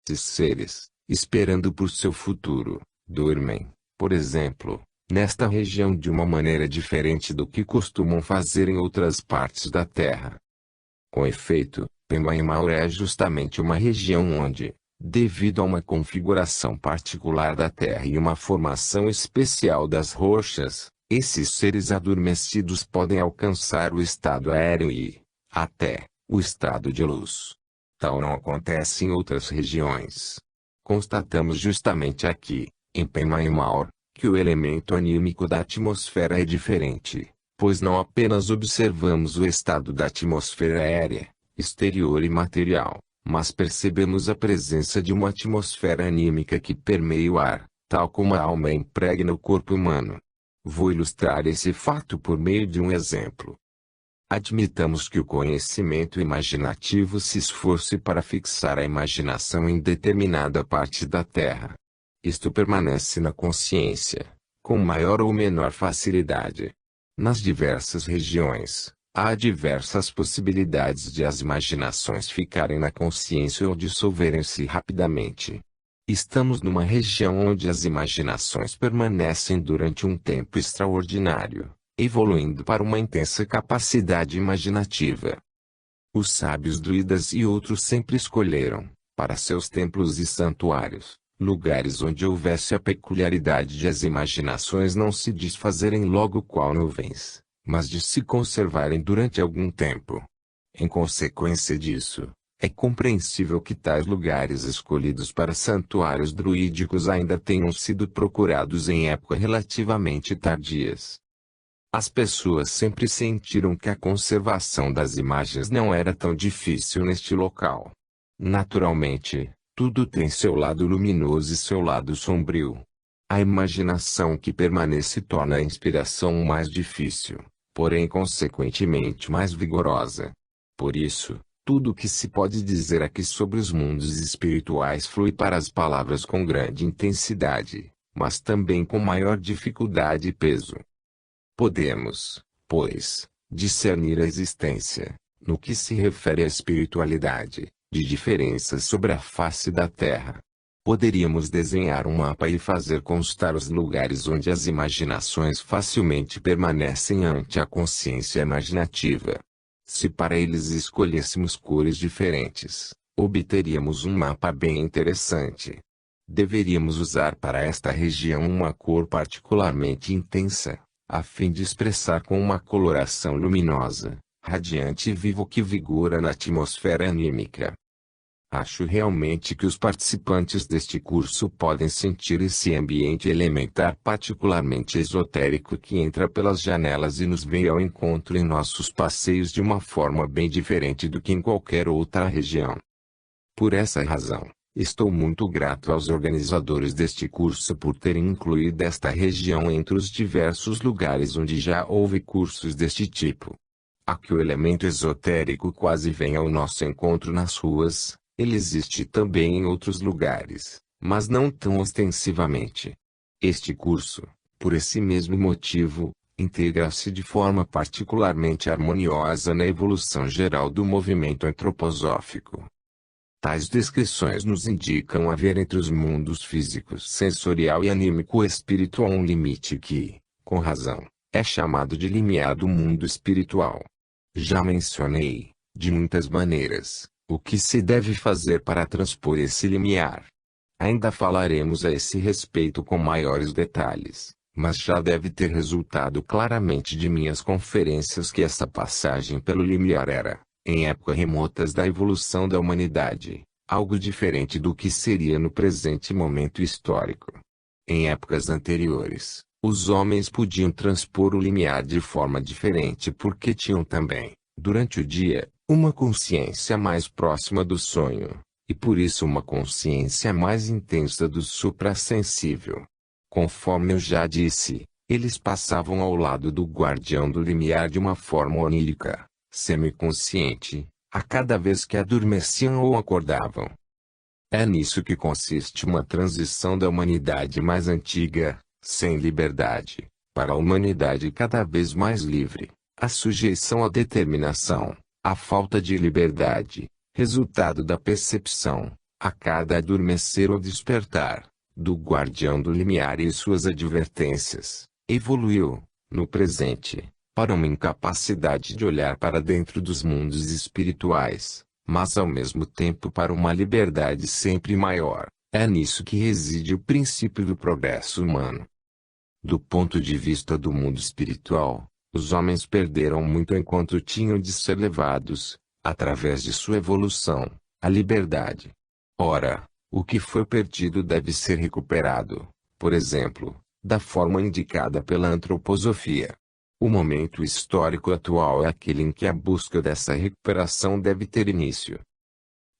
Esses seres, esperando por seu futuro, dormem, por exemplo, nesta região de uma maneira diferente do que costumam fazer em outras partes da Terra. Com efeito, Pemba-Imaur é justamente uma região onde, devido a uma configuração particular da Terra e uma formação especial das rochas, esses seres adormecidos podem alcançar o estado aéreo e, até, o estado de luz. Tal não acontece em outras regiões. Constatamos justamente aqui, em Pemba-Imaur, que o elemento anímico da atmosfera é diferente, pois não apenas observamos o estado da atmosfera aérea, exterior e material, mas percebemos a presença de uma atmosfera anímica que permeia o ar, tal como a alma impregna o corpo humano. Vou ilustrar esse fato por meio de um exemplo. Admitamos que o conhecimento imaginativo se esforce para fixar a imaginação em determinada parte da Terra. Isto permanece na consciência, com maior ou menor facilidade. Nas diversas regiões, há diversas possibilidades de as imaginações ficarem na consciência ou dissolverem-se rapidamente. Estamos numa região onde as imaginações permanecem durante um tempo extraordinário, evoluindo para uma intensa capacidade imaginativa. Os sábios druidas e outros sempre escolheram, para seus templos e santuários, lugares onde houvesse a peculiaridade de as imaginações não se desfazerem logo qual nuvens, mas de se conservarem durante algum tempo. Em consequência disso, é compreensível que tais lugares escolhidos para santuários druídicos ainda tenham sido procurados em época relativamente tardias. As pessoas sempre sentiram que a conservação das imagens não era tão difícil neste local. Naturalmente, tudo tem seu lado luminoso e seu lado sombrio. A imaginação que permanece torna a inspiração mais difícil, porém consequentemente mais vigorosa. Por isso, tudo o que se pode dizer aqui sobre os mundos espirituais flui para as palavras com grande intensidade, mas também com maior dificuldade e peso. Podemos, pois, discernir a existência, no que se refere à espiritualidade, de diferenças sobre a face da Terra. Poderíamos desenhar um mapa e fazer constar os lugares onde as imaginações facilmente permanecem ante a consciência imaginativa. Se para eles escolhêssemos cores diferentes, obteríamos um mapa bem interessante. Deveríamos usar para esta região uma cor particularmente intensa, a fim de expressar com uma coloração luminosa, radiante e vivo que vigora na atmosfera anímica. Acho realmente que os participantes deste curso podem sentir esse ambiente elementar particularmente esotérico que entra pelas janelas e nos vem ao encontro em nossos passeios de uma forma bem diferente do que em qualquer outra região. Por essa razão, estou muito grato aos organizadores deste curso por terem incluído esta região entre os diversos lugares onde já houve cursos deste tipo. Aqui o elemento esotérico quase vem ao nosso encontro nas ruas. Ele existe também em outros lugares, mas não tão ostensivamente. Este curso, por esse mesmo motivo, integra-se de forma particularmente harmoniosa na evolução geral do movimento antroposófico. Tais descrições nos indicam haver entre os mundos físicos, sensorial e anímico-espiritual um limite que, com razão, é chamado de limiar do mundo espiritual. Já mencionei, de muitas maneiras, o que se deve fazer para transpor esse limiar. Ainda falaremos a esse respeito com maiores detalhes, mas já deve ter resultado claramente de minhas conferências que essa passagem pelo limiar era, em épocas remotas da evolução da humanidade, algo diferente do que seria no presente momento histórico. Em épocas anteriores, os homens podiam transpor o limiar de forma diferente porque tinham também, durante o dia, uma consciência mais próxima do sonho, e por isso uma consciência mais intensa do suprassensível. Conforme eu já disse, eles passavam ao lado do guardião do limiar de uma forma onírica, semiconsciente, a cada vez que adormeciam ou acordavam. É nisso que consiste uma transição da humanidade mais antiga, sem liberdade, para a humanidade cada vez mais livre, a sujeição à determinação. A falta de liberdade, resultado da percepção, A cada adormecer ou despertar, do guardião do limiar e suas advertências, evoluiu, no presente, para uma incapacidade de olhar para dentro dos mundos espirituais, mas ao mesmo tempo para uma liberdade sempre maior. É nisso que reside o princípio do progresso humano. Do ponto de vista do mundo espiritual, os homens perderam muito enquanto tinham de ser levados, através de sua evolução, à liberdade. Ora, o que foi perdido deve ser recuperado, por exemplo, da forma indicada pela antroposofia. O momento histórico atual é aquele em que a busca dessa recuperação deve ter início.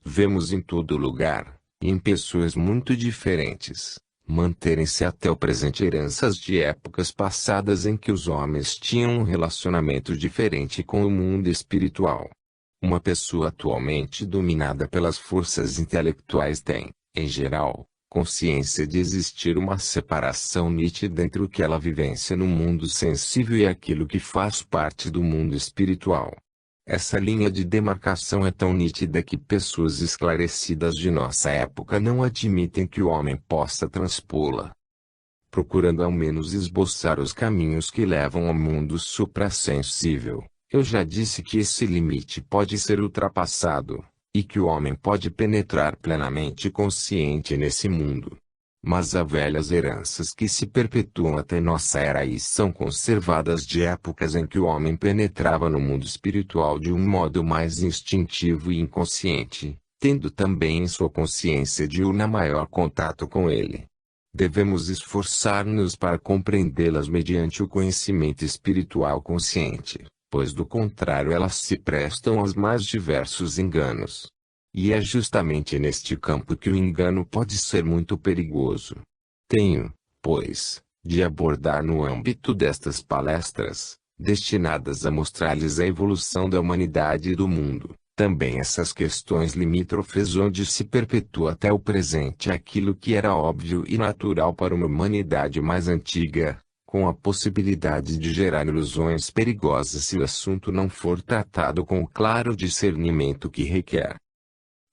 Vemos em todo lugar, e em pessoas muito diferentes, manterem-se até o presente heranças de épocas passadas em que os homens tinham um relacionamento diferente com o mundo espiritual. Uma pessoa atualmente dominada pelas forças intelectuais tem, em geral, consciência de existir uma separação nítida entre o que ela vivencia no mundo sensível e aquilo que faz parte do mundo espiritual. Essa linha de demarcação é tão nítida que pessoas esclarecidas de nossa época não admitem que o homem possa transpô-la. Procurando ao menos esboçar os caminhos que levam ao mundo suprassensível, eu já disse que esse limite pode ser ultrapassado, e que o homem pode penetrar plenamente consciente nesse mundo. Mas há velhas heranças que se perpetuam até nossa era e são conservadas de épocas em que o homem penetrava no mundo espiritual de um modo mais instintivo e inconsciente, tendo também em sua consciência diurna maior contato com ele. Devemos esforçar-nos para compreendê-las mediante o conhecimento espiritual consciente, pois do contrário elas se prestam aos mais diversos enganos. E é justamente neste campo que o engano pode ser muito perigoso. Tenho, pois, de abordar no âmbito destas palestras, destinadas a mostrar-lhes a evolução da humanidade e do mundo, também essas questões limítrofes onde se perpetua até o presente aquilo que era óbvio e natural para uma humanidade mais antiga, com a possibilidade de gerar ilusões perigosas se o assunto não for tratado com o claro discernimento que requer.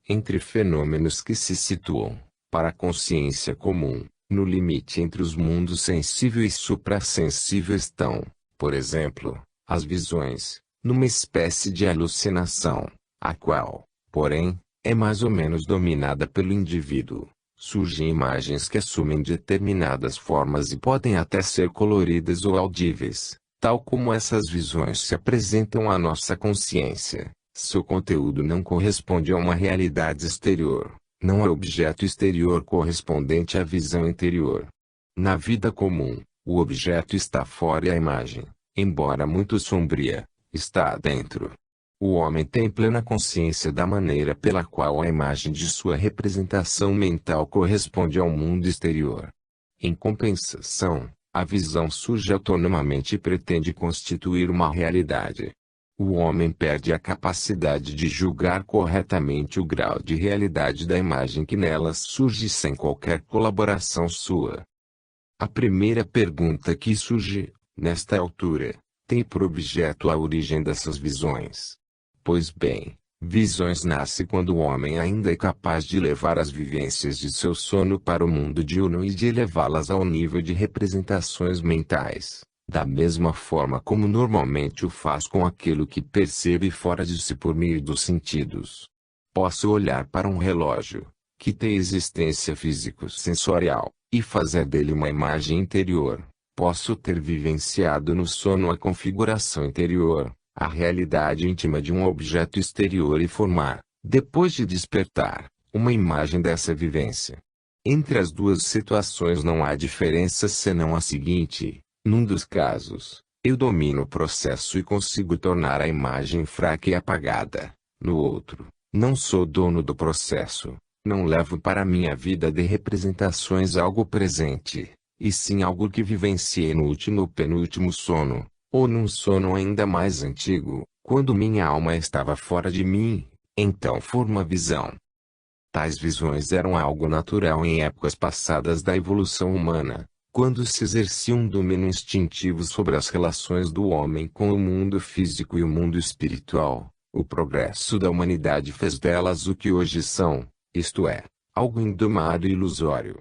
Entre fenômenos que se situam, para a consciência comum, no limite entre os mundos sensível e suprassensível estão, por exemplo, as visões, numa espécie de alucinação, a qual, porém, é mais ou menos dominada pelo indivíduo. Surgem imagens que assumem determinadas formas e podem até ser coloridas ou audíveis, tal como essas visões se apresentam à nossa consciência. Seu conteúdo não corresponde a uma realidade exterior, não é objeto exterior correspondente à visão interior. Na vida comum, o objeto está fora e a imagem, embora muito sombria, está dentro. O homem tem plena consciência da maneira pela qual a imagem de sua representação mental corresponde ao mundo exterior. Em compensação, a visão surge autonomamente e pretende constituir uma realidade. O homem perde a capacidade de julgar corretamente o grau de realidade da imagem que nelas surge sem qualquer colaboração sua. A primeira pergunta que surge, nesta altura, tem por objeto a origem dessas visões. Pois bem, visões nascem quando o homem ainda é capaz de levar as vivências de seu sono para o mundo diurno e de elevá-las ao nível de representações mentais, da mesma forma como normalmente o faz com aquilo que percebe fora de si por meio dos sentidos. Posso olhar para um relógio, que tem existência físico-sensorial, e fazer dele uma imagem interior. Posso ter vivenciado no sono a configuração interior, a realidade íntima de um objeto exterior e formar, depois de despertar, uma imagem dessa vivência. Entre as duas situações não há diferença senão a seguinte: num dos casos, eu domino o processo e consigo tornar a imagem fraca e apagada. No outro, não sou dono do processo, não levo para minha vida de representações algo presente, e sim algo que vivenciei no último ou penúltimo sono. Ou num sono ainda mais antigo, quando minha alma estava fora de mim, então forma a visão. Tais visões eram algo natural em épocas passadas da evolução humana, quando se exercia um domínio instintivo sobre as relações do homem com o mundo físico e o mundo espiritual. O progresso da humanidade fez delas o que hoje são, isto é, algo indomado e ilusório.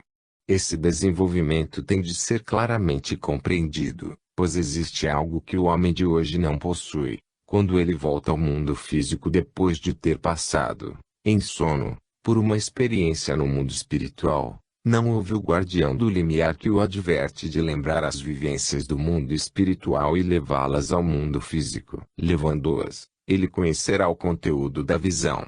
Esse desenvolvimento tem de ser claramente compreendido, pois existe algo que o homem de hoje não possui, quando ele volta ao mundo físico depois de ter passado, em sono, por uma experiência no mundo espiritual. Não houve o guardião do limiar que o adverte de lembrar as vivências do mundo espiritual e levá-las ao mundo físico. Levando-as, ele conhecerá o conteúdo da visão.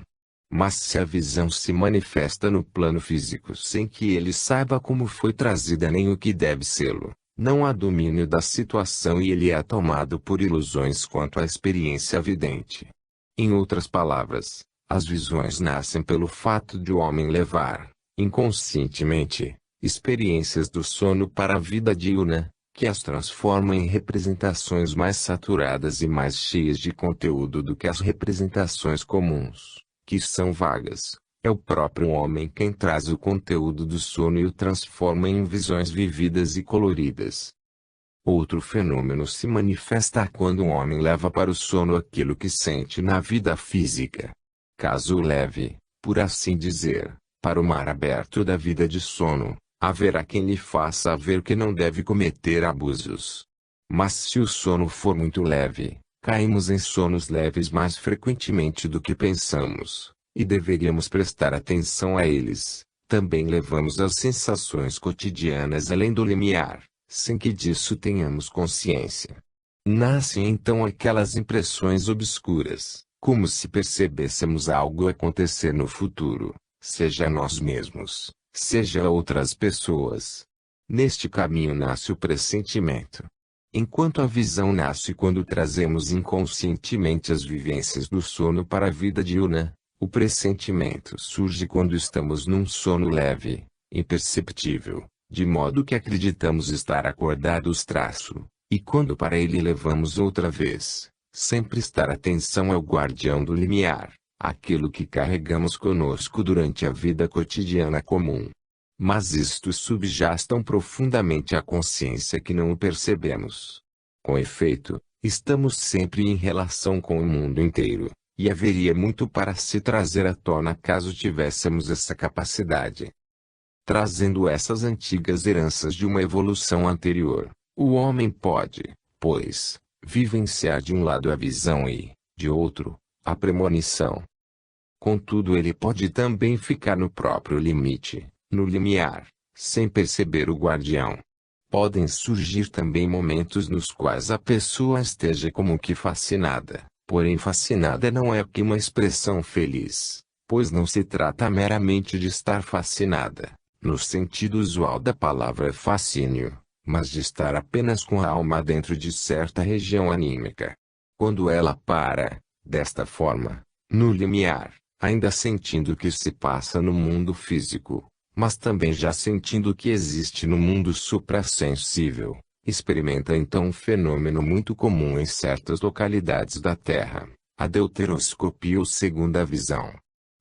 Mas se a visão se manifesta no plano físico sem que ele saiba como foi trazida nem o que deve sê-lo, não há domínio da situação e ele é tomado por ilusões quanto à experiência vidente. Em outras palavras, as visões nascem pelo fato de o homem levar, inconscientemente, experiências do sono para a vida diurna, que as transforma em representações mais saturadas e mais cheias de conteúdo do que as representações comuns, que são vagas. É o próprio homem quem traz o conteúdo do sono e o transforma em visões vividas e coloridas. Outro fenômeno se manifesta quando um homem leva para o sono aquilo que sente na vida física. Caso o leve, por assim dizer, para o mar aberto da vida de sono, haverá quem lhe faça ver que não deve cometer abusos. Mas se o sono for muito leve, caímos em sonos leves mais frequentemente do que pensamos, e deveríamos prestar atenção a eles. Também levamos as sensações cotidianas além do limiar, sem que disso tenhamos consciência. Nascem então aquelas impressões obscuras, como se percebêssemos algo acontecer no futuro, seja a nós mesmos, seja a outras pessoas. Neste caminho nasce o pressentimento. Enquanto a visão nasce quando trazemos inconscientemente as vivências do sono para a vida diurna, o pressentimento surge quando estamos num sono leve, imperceptível, de modo que acreditamos estar acordados e quando para ele levamos outra vez, sem prestar atenção ao guardião do limiar, aquilo que carregamos conosco durante a vida cotidiana comum. Mas isto subjaz tão profundamente à consciência que não o percebemos. Com efeito, estamos sempre em relação com o mundo inteiro, e haveria muito para se trazer à tona caso tivéssemos essa capacidade. Trazendo essas antigas heranças de uma evolução anterior, o homem pode, pois, vivenciar de um lado a visão e, de outro, a premonição. Contudo, ele pode também ficar no próprio limite, no limiar, sem perceber o guardião. Podem surgir também momentos nos quais a pessoa esteja como que fascinada, porém fascinada não é que uma expressão feliz, pois não se trata meramente de estar fascinada, no sentido usual da palavra fascínio, mas de estar apenas com a alma dentro de certa região anímica. Quando ela para, desta forma, no limiar, ainda sentindo o que se passa no mundo físico, mas também já sentindo o que existe no mundo suprassensível, experimenta então um fenômeno muito comum em certas localidades da Terra, a deuteroscopia ou segunda visão.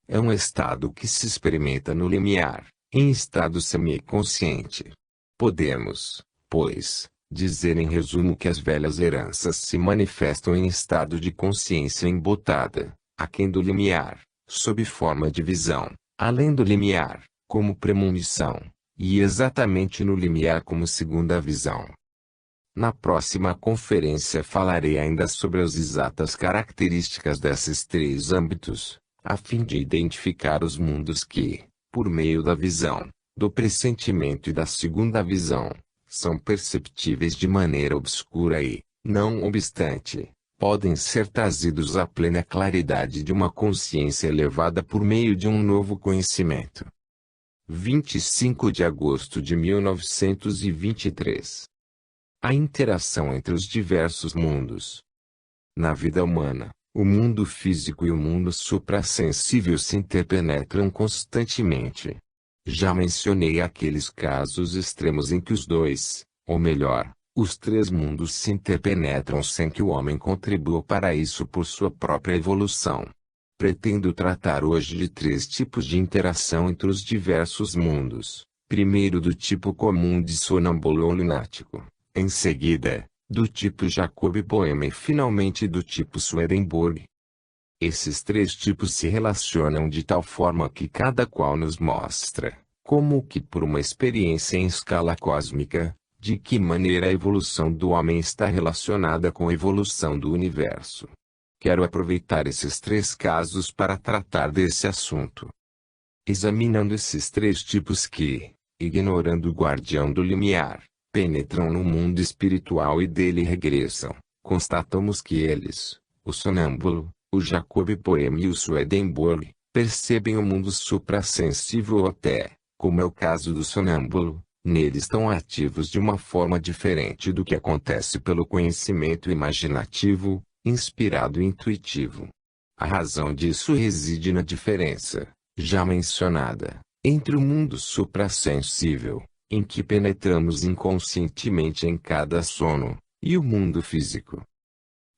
É um estado que se experimenta no limiar, em estado semiconsciente. Podemos, pois, dizer em resumo que as velhas heranças se manifestam em estado de consciência embotada, aquém do limiar, sob forma de visão, além do limiar, como premonição, e exatamente no limiar como segunda visão. Na próxima conferência falarei ainda sobre as exatas características desses três âmbitos, a fim de identificar os mundos que, por meio da visão, do pressentimento e da segunda visão, são perceptíveis de maneira obscura e, não obstante, podem ser trazidos à plena claridade de uma consciência elevada por meio de um novo conhecimento. 25 de agosto de 1923. A interação entre os diversos mundos. Na vida humana, o mundo físico e o mundo suprassensível se interpenetram constantemente. Já mencionei aqueles casos extremos em que os dois, ou melhor, os três mundos se interpenetram sem que o homem contribua para isso por sua própria evolução. Pretendo tratar hoje de três tipos de interação entre os diversos mundos. Primeiro do tipo comum de sonâmbulo ou lunático, em seguida, do tipo Jacob Boehme e finalmente do tipo Swedenborg. Esses três tipos se relacionam de tal forma que cada qual nos mostra, como que por uma experiência em escala cósmica, de que maneira a evolução do homem está relacionada com a evolução do universo. Quero aproveitar esses três casos para tratar desse assunto. Examinando esses três tipos que, ignorando o guardião do limiar, penetram no mundo espiritual e dele regressam, constatamos que eles, o sonâmbulo, o Jacob Boehme e o Swedenborg, percebem o mundo suprassensível ou até, como é o caso do sonâmbulo, neles estão ativos de uma forma diferente do que acontece pelo conhecimento imaginativo, inspirado e intuitivo. A razão disso reside na diferença, já mencionada, entre o mundo suprassensível, em que penetramos inconscientemente em cada sono, e o mundo físico.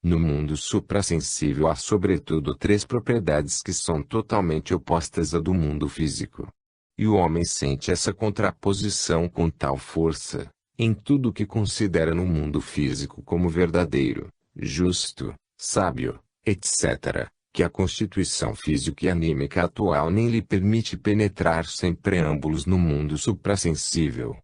No mundo suprassensível há sobretudo três propriedades que são totalmente opostas à do mundo físico. E o homem sente essa contraposição com tal força, em tudo o que considera no mundo físico como verdadeiro, justo, sábio, etc., que a constituição física e anímica atual nem lhe permite penetrar sem preâmbulos no mundo suprassensível.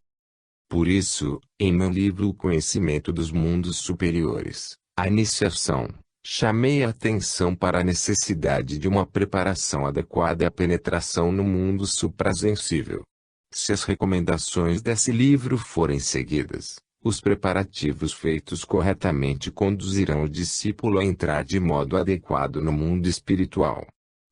Por isso, em meu livro O Conhecimento dos Mundos Superiores, a iniciação, chamei a atenção para a necessidade de uma preparação adequada à penetração no mundo suprassensível. Se as recomendações desse livro forem seguidas, os preparativos feitos corretamente conduzirão o discípulo a entrar de modo adequado no mundo espiritual.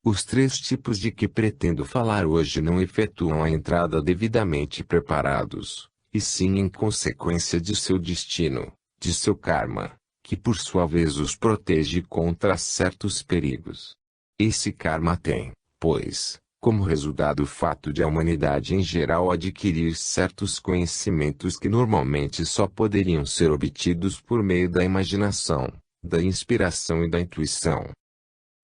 Os três tipos de que pretendo falar hoje não efetuam a entrada devidamente preparados, e sim em consequência de seu destino, de seu karma, que por sua vez os protege contra certos perigos. Esse karma tem, pois, como resultado o fato de a humanidade em geral adquirir certos conhecimentos que normalmente só poderiam ser obtidos por meio da imaginação, da inspiração e da intuição.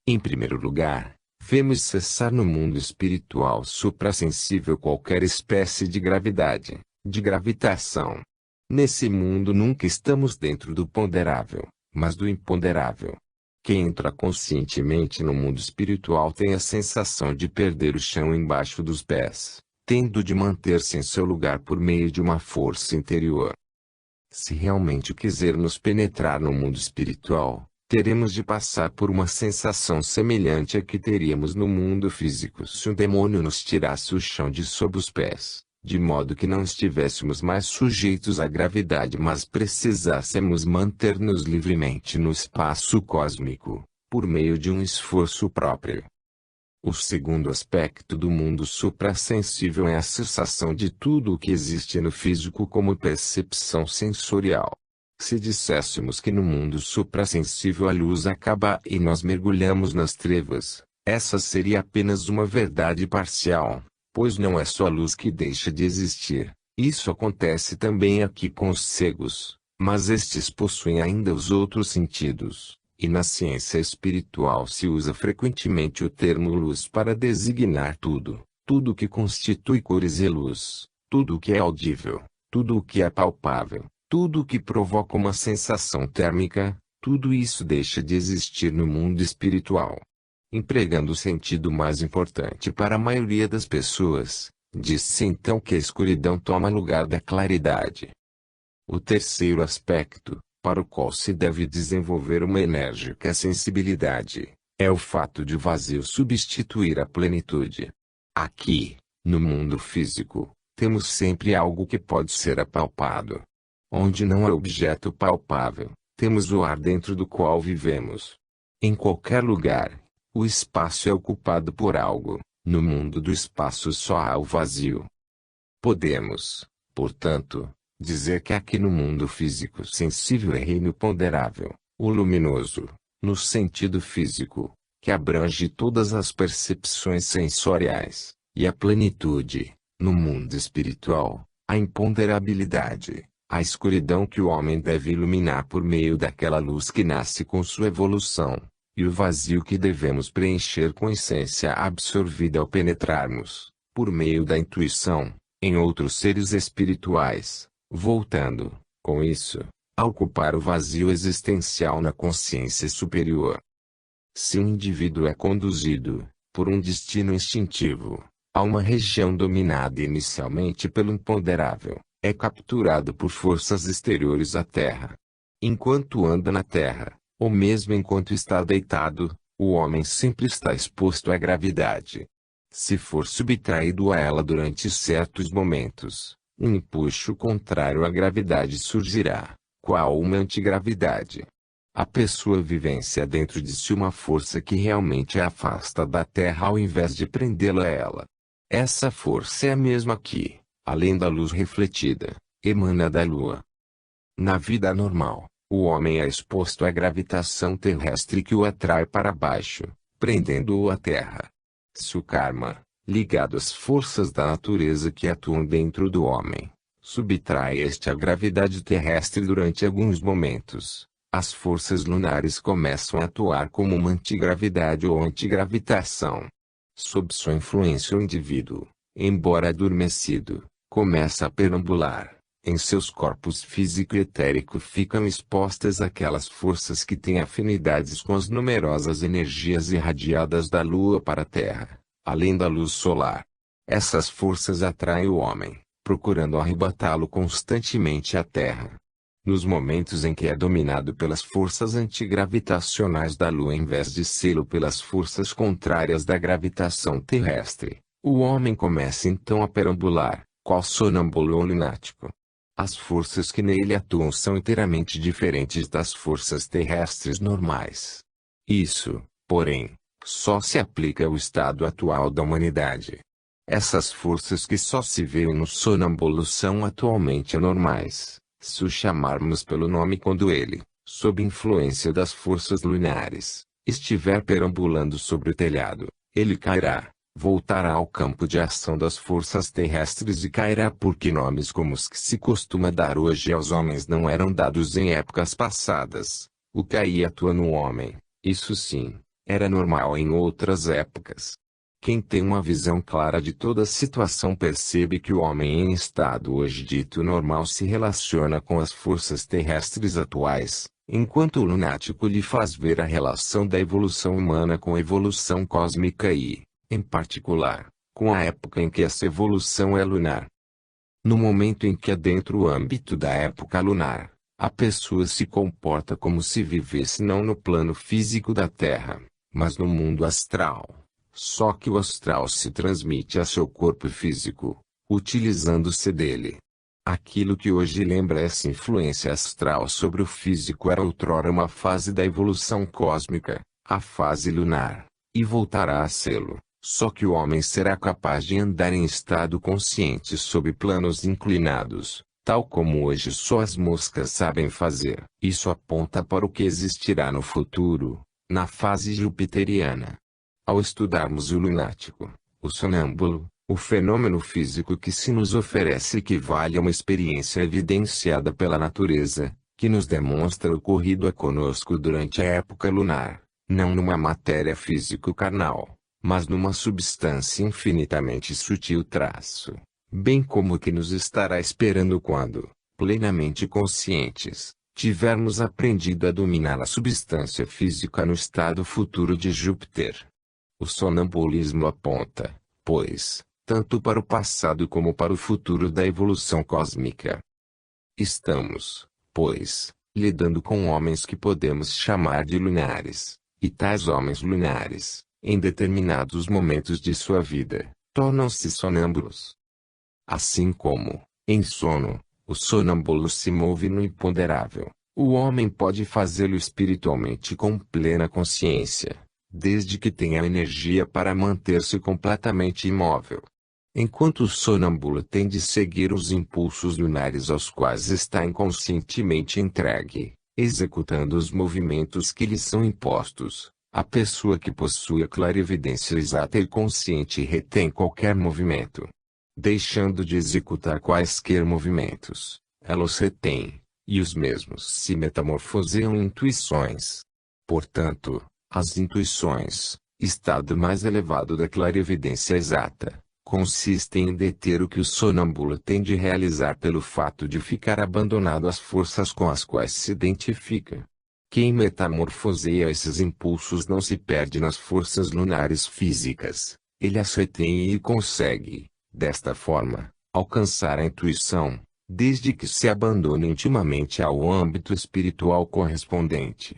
Em primeiro lugar, vemos cessar no mundo espiritual suprassensível qualquer espécie de gravidade, de gravitação. Nesse mundo nunca estamos dentro do ponderável, mas do imponderável. Quem entra conscientemente no mundo espiritual tem a sensação de perder o chão embaixo dos pés, tendo de manter-se em seu lugar por meio de uma força interior. Se realmente quisermos penetrar no mundo espiritual, teremos de passar por uma sensação semelhante à que teríamos no mundo físico se um demônio nos tirasse o chão de sob os pés, de modo que não estivéssemos mais sujeitos à gravidade mas precisássemos manter-nos livremente no espaço cósmico, por meio de um esforço próprio. O segundo aspecto do mundo suprassensível é a cessação de tudo o que existe no físico como percepção sensorial. Se disséssemos que no mundo suprassensível a luz acaba e nós mergulhamos nas trevas, essa seria apenas uma verdade parcial, pois não é só a luz que deixa de existir. Isso acontece também aqui com os cegos, mas estes possuem ainda os outros sentidos, e na ciência espiritual se usa frequentemente o termo luz para designar tudo, tudo o que constitui cores e luz, tudo o que é audível, tudo o que é palpável, tudo o que provoca uma sensação térmica, tudo isso deixa de existir no mundo espiritual. Empregando o sentido mais importante para a maioria das pessoas, diz-se então que a escuridão toma lugar da claridade. O terceiro aspecto, para o qual se deve desenvolver uma enérgica sensibilidade, é o fato de o vazio substituir a plenitude. Aqui, no mundo físico, temos sempre algo que pode ser apalpado. Onde não há objeto palpável, temos o ar dentro do qual vivemos. Em qualquer lugar, o espaço é ocupado por algo. No mundo do espaço só há o vazio. Podemos, portanto, dizer que aqui no mundo físico sensível é reino ponderável, o luminoso, no sentido físico, que abrange todas as percepções sensoriais, e a plenitude, no mundo espiritual, a imponderabilidade, a escuridão que o homem deve iluminar por meio daquela luz que nasce com sua evolução, e o vazio que devemos preencher com essência absorvida ao penetrarmos, por meio da intuição, em outros seres espirituais, voltando, com isso, a ocupar o vazio existencial na consciência superior. Se um indivíduo é conduzido, por um destino instintivo, a uma região dominada inicialmente pelo imponderável, é capturado por forças exteriores à Terra. Enquanto anda na Terra, ou mesmo enquanto está deitado, o homem sempre está exposto à gravidade. Se for subtraído a ela durante certos momentos, um empuxo contrário à gravidade surgirá, qual uma antigravidade. A pessoa vivencia dentro de si uma força que realmente a afasta da Terra ao invés de prendê-la a ela. Essa força é a mesma que, além da luz refletida, emana da Lua. Na vida normal, o homem é exposto à gravitação terrestre que o atrai para baixo, prendendo-o à Terra. Se o karma, ligado às forças da natureza que atuam dentro do homem, subtrai este à gravidade terrestre durante alguns momentos, as forças lunares começam a atuar como uma antigravidade ou antigravitação. Sob sua influência o indivíduo, embora adormecido, começa a perambular. Em seus corpos físico e etérico ficam expostas aquelas forças que têm afinidades com as numerosas energias irradiadas da Lua para a Terra, além da luz solar. Essas forças atraem o homem, procurando arrebatá-lo constantemente à Terra. Nos momentos em que é dominado pelas forças antigravitacionais da Lua em vez de sê-lo pelas forças contrárias da gravitação terrestre, o homem começa então a perambular, qual sonâmbulo ou lunático. As forças que nele atuam são inteiramente diferentes das forças terrestres normais. Isso, porém, só se aplica ao estado atual da humanidade. Essas forças que só se veem no sonâmbulo são atualmente anormais, se o chamarmos pelo nome quando ele, sob influência das forças lunares, estiver perambulando sobre o telhado, ele cairá. Voltará ao campo de ação das forças terrestres e cairá porque nomes como os que se costuma dar hoje aos homens não eram dados em épocas passadas. O cair atua no homem, isso sim, era normal em outras épocas. Quem tem uma visão clara de toda a situação percebe que o homem em estado hoje dito normal se relaciona com as forças terrestres atuais, enquanto o lunático lhe faz ver a relação da evolução humana com a evolução cósmica e, em particular, com a época em que essa evolução é lunar. No momento em que adentra o âmbito da época lunar, a pessoa se comporta como se vivesse não no plano físico da Terra, mas no mundo astral. Só que o astral se transmite a seu corpo físico, utilizando-se dele. Aquilo que hoje lembra essa influência astral sobre o físico era outrora uma fase da evolução cósmica, a fase lunar, e voltará a sê-lo. Só que o homem será capaz de andar em estado consciente sob planos inclinados, tal como hoje só as moscas sabem fazer. Isso aponta para o que existirá no futuro, na fase jupiteriana. Ao estudarmos o lunático, o sonâmbulo, o fenômeno físico que se nos oferece equivale a uma experiência evidenciada pela natureza, que nos demonstra o ocorrido a conosco durante a época lunar, não numa matéria físico-carnal, mas numa substância infinitamente sutil traço, bem como o que nos estará esperando quando, plenamente conscientes, tivermos aprendido a dominar a substância física no estado futuro de Júpiter. O sonambulismo aponta, pois, tanto para o passado como para o futuro da evolução cósmica. Estamos, pois, lidando com homens que podemos chamar de lunares, e tais homens lunares, em determinados momentos de sua vida, tornam-se sonâmbulos. Assim como, em sono, o sonâmbulo se move no imponderável, o homem pode fazê-lo espiritualmente com plena consciência, desde que tenha energia para manter-se completamente imóvel. Enquanto o sonâmbulo tem de seguir os impulsos lunares aos quais está inconscientemente entregue, executando os movimentos que lhe são impostos, a pessoa que possui a clarividência exata e consciente retém qualquer movimento. Deixando de executar quaisquer movimentos, ela os retém, e os mesmos se metamorfoseiam em intuições. Portanto, as intuições, estado mais elevado da clarividência exata, consistem em deter o que o sonâmbulo tem de realizar pelo fato de ficar abandonado às forças com as quais se identifica. Quem metamorfoseia esses impulsos não se perde nas forças lunares físicas, ele as retém e consegue, desta forma, alcançar a intuição, desde que se abandone intimamente ao âmbito espiritual correspondente.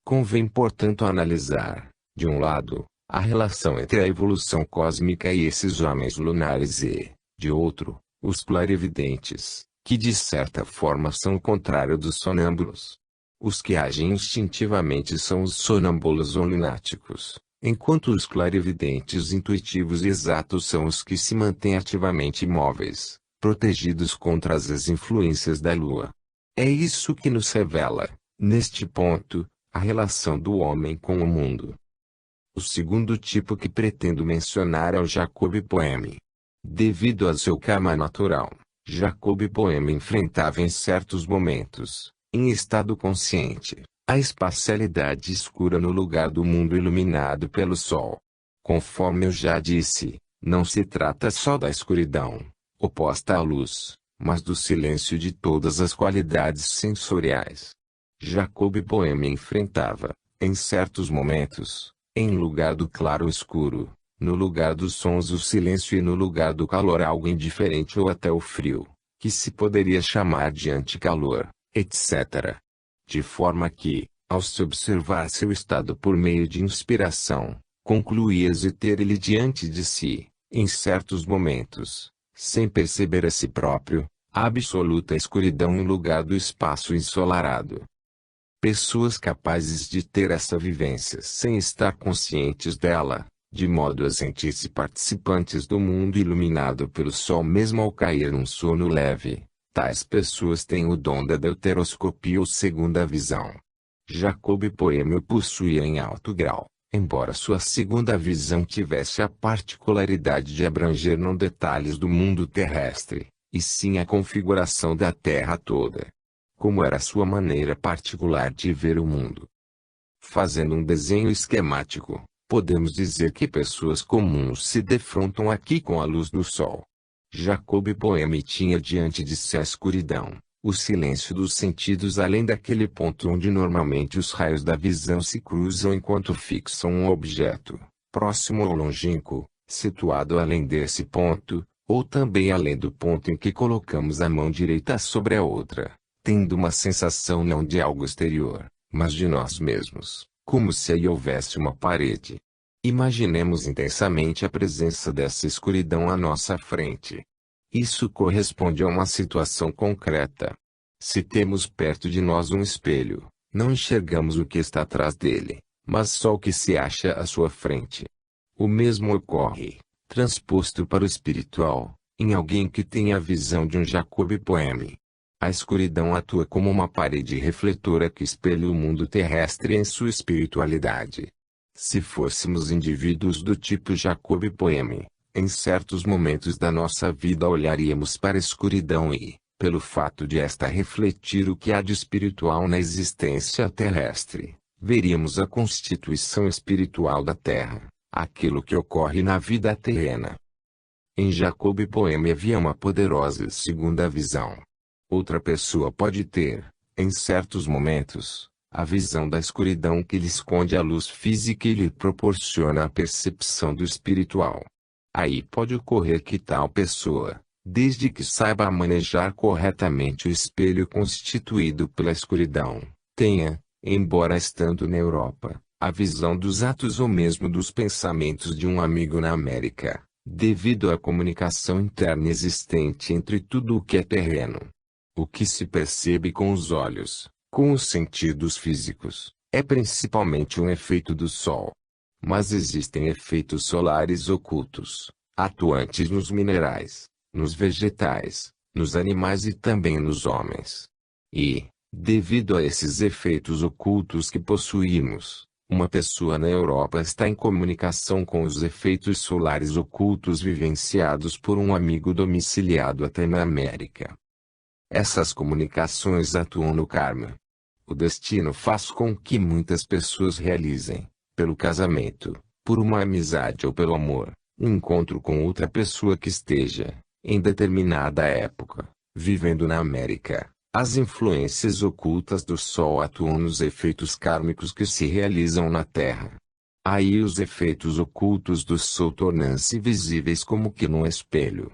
Convém, portanto, analisar, de um lado, a relação entre a evolução cósmica e esses homens lunares e, de outro, os clarividentes, que de certa forma são o contrário dos sonâmbulos. Os que agem instintivamente são os sonâmbulos ou lunáticos, enquanto os clarividentes intuitivos e exatos são os que se mantêm ativamente imóveis, protegidos contra as influências da lua. É isso que nos revela, neste ponto, a relação do homem com o mundo. O segundo tipo que pretendo mencionar é o Jacob Boehme. Devido a seu karma natural, Jacob Boehme enfrentava em certos momentos, em estado consciente, a espacialidade escura no lugar do mundo iluminado pelo sol. Conforme eu já disse, não se trata só da escuridão, oposta à luz, mas do silêncio de todas as qualidades sensoriais. Jacob Boehme enfrentava, em certos momentos, em lugar do claro o escuro, no lugar dos sons o silêncio e no lugar do calor algo indiferente ou até o frio, que se poderia chamar de anticalor, etc. De forma que, ao se observar seu estado por meio de inspiração, concluía-se ter ele diante de si, em certos momentos, sem perceber a si próprio, a absoluta escuridão em lugar do espaço ensolarado. Pessoas capazes de ter essa vivência sem estar conscientes dela, de modo a sentir-se participantes do mundo iluminado pelo sol mesmo ao cair num sono leve, tais pessoas têm o dom da deuteroscopia ou segunda visão. Jacob Boehme o possuía em alto grau, embora sua segunda visão tivesse a particularidade de abranger não detalhes do mundo terrestre, e sim a configuração da Terra toda. Como era sua maneira particular de ver o mundo. Fazendo um desenho esquemático, podemos dizer que pessoas comuns se defrontam aqui com a luz do sol. Jacob Boehme tinha diante de si a escuridão, o silêncio dos sentidos além daquele ponto onde normalmente os raios da visão se cruzam enquanto fixam um objeto, próximo ou longínquo, situado além desse ponto, ou também além do ponto em que colocamos a mão direita sobre a outra, tendo uma sensação não de algo exterior, mas de nós mesmos, como se aí houvesse uma parede. Imaginemos intensamente a presença dessa escuridão à nossa frente. Isso corresponde a uma situação concreta. Se temos perto de nós um espelho, não enxergamos o que está atrás dele, mas só o que se acha à sua frente. O mesmo ocorre, transposto para o espiritual, em alguém que tem a visão de um Jacob Boehme. A escuridão atua como uma parede refletora que espelha o mundo terrestre em sua espiritualidade. Se fôssemos indivíduos do tipo Jacob Boehme, em certos momentos da nossa vida olharíamos para a escuridão e, pelo fato de esta refletir o que há de espiritual na existência terrestre, veríamos a constituição espiritual da Terra, aquilo que ocorre na vida terrena. Em Jacob Boehme havia uma poderosa segunda visão. Outra pessoa pode ter, em certos momentos, a visão da escuridão que lhe esconde a luz física e lhe proporciona a percepção do espiritual. Aí pode ocorrer que tal pessoa, desde que saiba manejar corretamente o espelho constituído pela escuridão, tenha, embora estando na Europa, a visão dos atos ou mesmo dos pensamentos de um amigo na América, devido à comunicação interna existente entre tudo o que é terreno. O que se percebe com os olhos, com os sentidos físicos, é principalmente um efeito do Sol. Mas existem efeitos solares ocultos, atuantes nos minerais, nos vegetais, nos animais e também nos homens. E, devido a esses efeitos ocultos que possuímos, uma pessoa na Europa está em comunicação com os efeitos solares ocultos vivenciados por um amigo domiciliado até na América. Essas comunicações atuam no karma. O destino faz com que muitas pessoas realizem, pelo casamento, por uma amizade ou pelo amor, um encontro com outra pessoa que esteja, em determinada época, vivendo na América, As influências ocultas do Sol atuam nos efeitos kármicos que se realizam na Terra. Aí os efeitos ocultos do Sol tornam-se visíveis como que num espelho.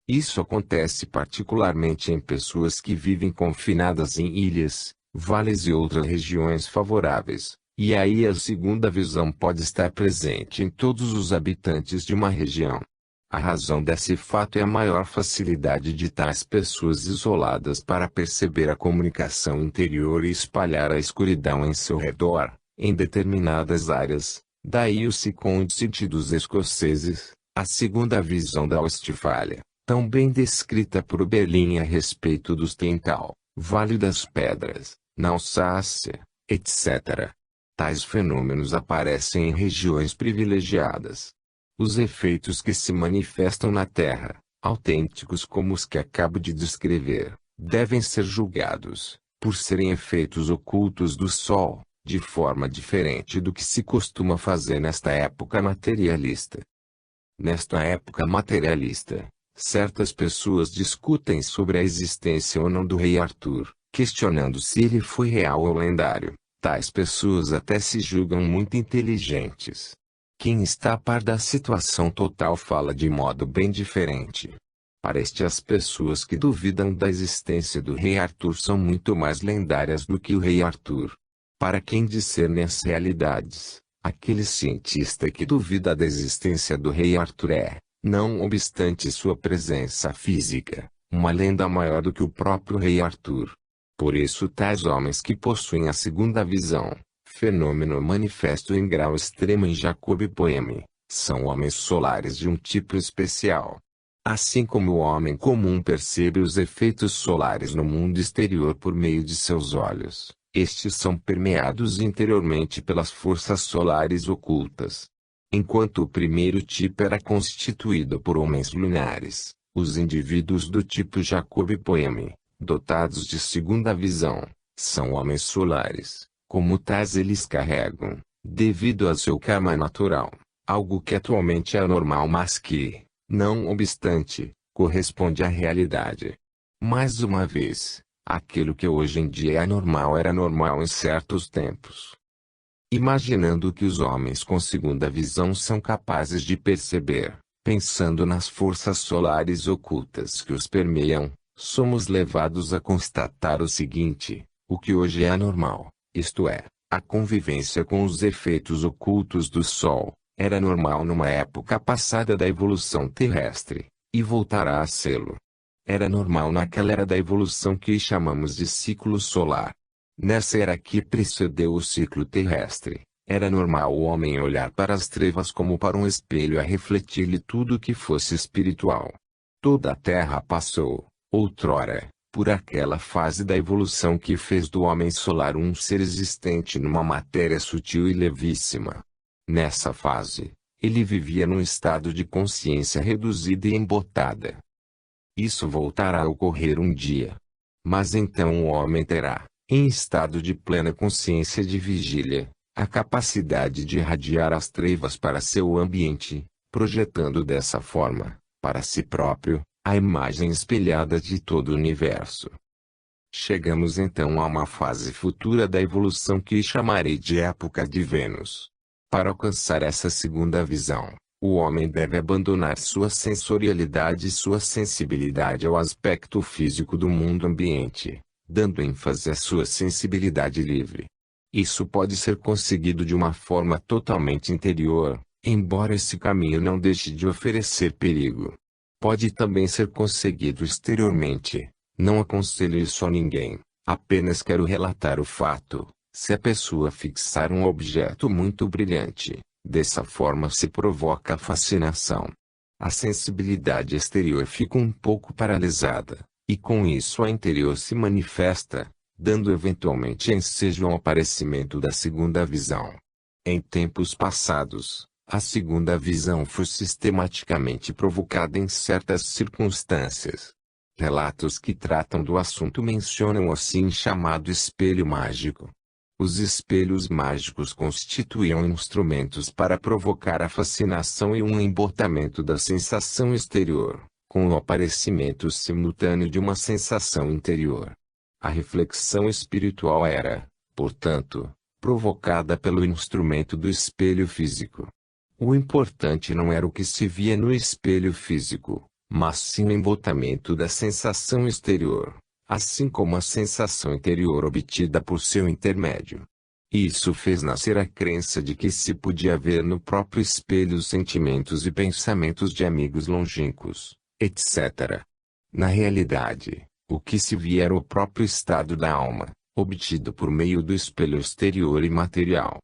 Isso acontece particularmente em pessoas que vivem confinadas em ilhas, vales e outras regiões favoráveis, e aí a segunda visão pode estar presente em todos os habitantes de uma região. A razão desse fato é a maior facilidade de tais pessoas isoladas para perceber a comunicação interior e espalhar a escuridão em seu redor, em determinadas áreas. Daí o segundo sentido dos escoceses, a segunda visão da Westfália, tão bem descrita por Berlim a respeito dos Tyntal, Vale das Pedras, na Alsácia, etc. Tais fenômenos aparecem em regiões privilegiadas. Os efeitos que se manifestam na Terra, autênticos como os que acabo de descrever, devem ser julgados, por serem efeitos ocultos do Sol, de forma diferente do que se costuma fazer nesta época materialista. Nesta época materialista, certas pessoas discutem sobre a existência ou não do rei Arthur, questionando se ele foi real ou lendário. Tais pessoas até se julgam muito inteligentes. Quem está a par da situação total fala de modo bem diferente. Para as pessoas que duvidam da existência do rei Arthur são muito mais lendárias do que o rei Arthur. Para quem discerne as realidades, aquele cientista que duvida da existência do rei Arthur é, não obstante sua presença física, uma lenda maior do que o próprio rei Arthur. Por isso tais homens que possuem a segunda visão, fenômeno manifesto em grau extremo em Jacob Boehme, são homens solares de um tipo especial. Assim como o homem comum percebe os efeitos solares no mundo exterior por meio de seus olhos, estes são permeados interiormente pelas forças solares ocultas. Enquanto o primeiro tipo era constituído por homens lunares, os indivíduos do tipo Jacob Boehme, dotados de segunda visão, são homens solares. Como tais eles carregam, devido a seu karma natural, algo que atualmente é anormal mas que, não obstante, corresponde à realidade. Mais uma vez, aquilo que hoje em dia é anormal era normal em certos tempos. Imaginando que os homens com segunda visão são capazes de perceber, pensando nas forças solares ocultas que os permeiam, somos levados a constatar o seguinte: o que hoje é anormal, isto é, a convivência com os efeitos ocultos do Sol, era normal numa época passada da evolução terrestre, e voltará a sê-lo. Era normal naquela era da evolução que chamamos de ciclo solar. Nessa era que precedeu o ciclo terrestre, era normal o homem olhar para as trevas como para um espelho a refletir-lhe tudo o que fosse espiritual. Toda a Terra passou, outrora, por aquela fase da evolução que fez do homem solar um ser existente numa matéria sutil e levíssima. Nessa fase, ele vivia num estado de consciência reduzida e embotada. Isso voltará a ocorrer um dia. Mas então o homem terá, em estado de plena consciência de vigília, a capacidade de irradiar as trevas para seu ambiente, projetando dessa forma, para si próprio, a imagem espelhada de todo o universo. Chegamos então a uma fase futura da evolução que chamarei de época de Vênus. Para alcançar essa segunda visão, o homem deve abandonar sua sensorialidade e sua sensibilidade ao aspecto físico do mundo ambiente, dando ênfase à sua sensibilidade livre. Isso pode ser conseguido de uma forma totalmente interior, embora esse caminho não deixe de oferecer perigo. Pode também ser conseguido exteriormente. Não aconselho isso a ninguém, apenas quero relatar o fato. Se a pessoa fixar um objeto muito brilhante, dessa forma se provoca a fascinação. A sensibilidade exterior fica um pouco paralisada, e com isso a interior se manifesta, dando eventualmente ensejo ao aparecimento da segunda visão. Em tempos passados, a segunda visão foi sistematicamente provocada em certas circunstâncias. Relatos que tratam do assunto mencionam o assim chamado espelho mágico. Os espelhos mágicos constituíam instrumentos para provocar a fascinação e um embotamento da sensação exterior, com o aparecimento simultâneo de uma sensação interior. A reflexão espiritual era, portanto, provocada pelo instrumento do espelho físico. O importante não era o que se via no espelho físico, mas sim o envolvimento da sensação exterior, assim como a sensação interior obtida por seu intermédio. Isso fez nascer a crença de que se podia ver no próprio espelho os sentimentos e pensamentos de amigos longínquos, etc. Na realidade, o que se via era o próprio estado da alma, obtido por meio do espelho exterior e material.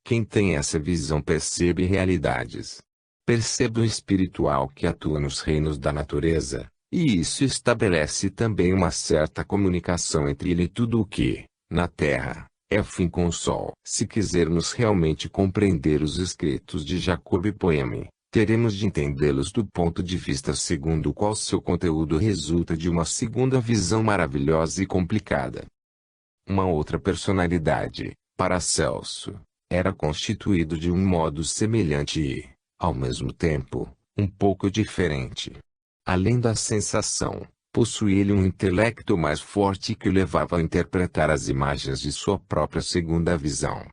Quem tem essa visão percebe realidades. Percebe o espiritual que atua nos reinos da natureza, e isso estabelece também uma certa comunicação entre ele e tudo o que, na Terra, é fim com o Sol. Se quisermos realmente compreender os escritos de Jacob Boehme, teremos de entendê-los do ponto de vista segundo o qual seu conteúdo resulta de uma segunda visão maravilhosa e complicada. Uma outra personalidade, Paracelso, era constituído de um modo semelhante e, ao mesmo tempo, um pouco diferente. Além da sensação, possuía ele um intelecto mais forte que o levava a interpretar as imagens de sua própria segunda visão.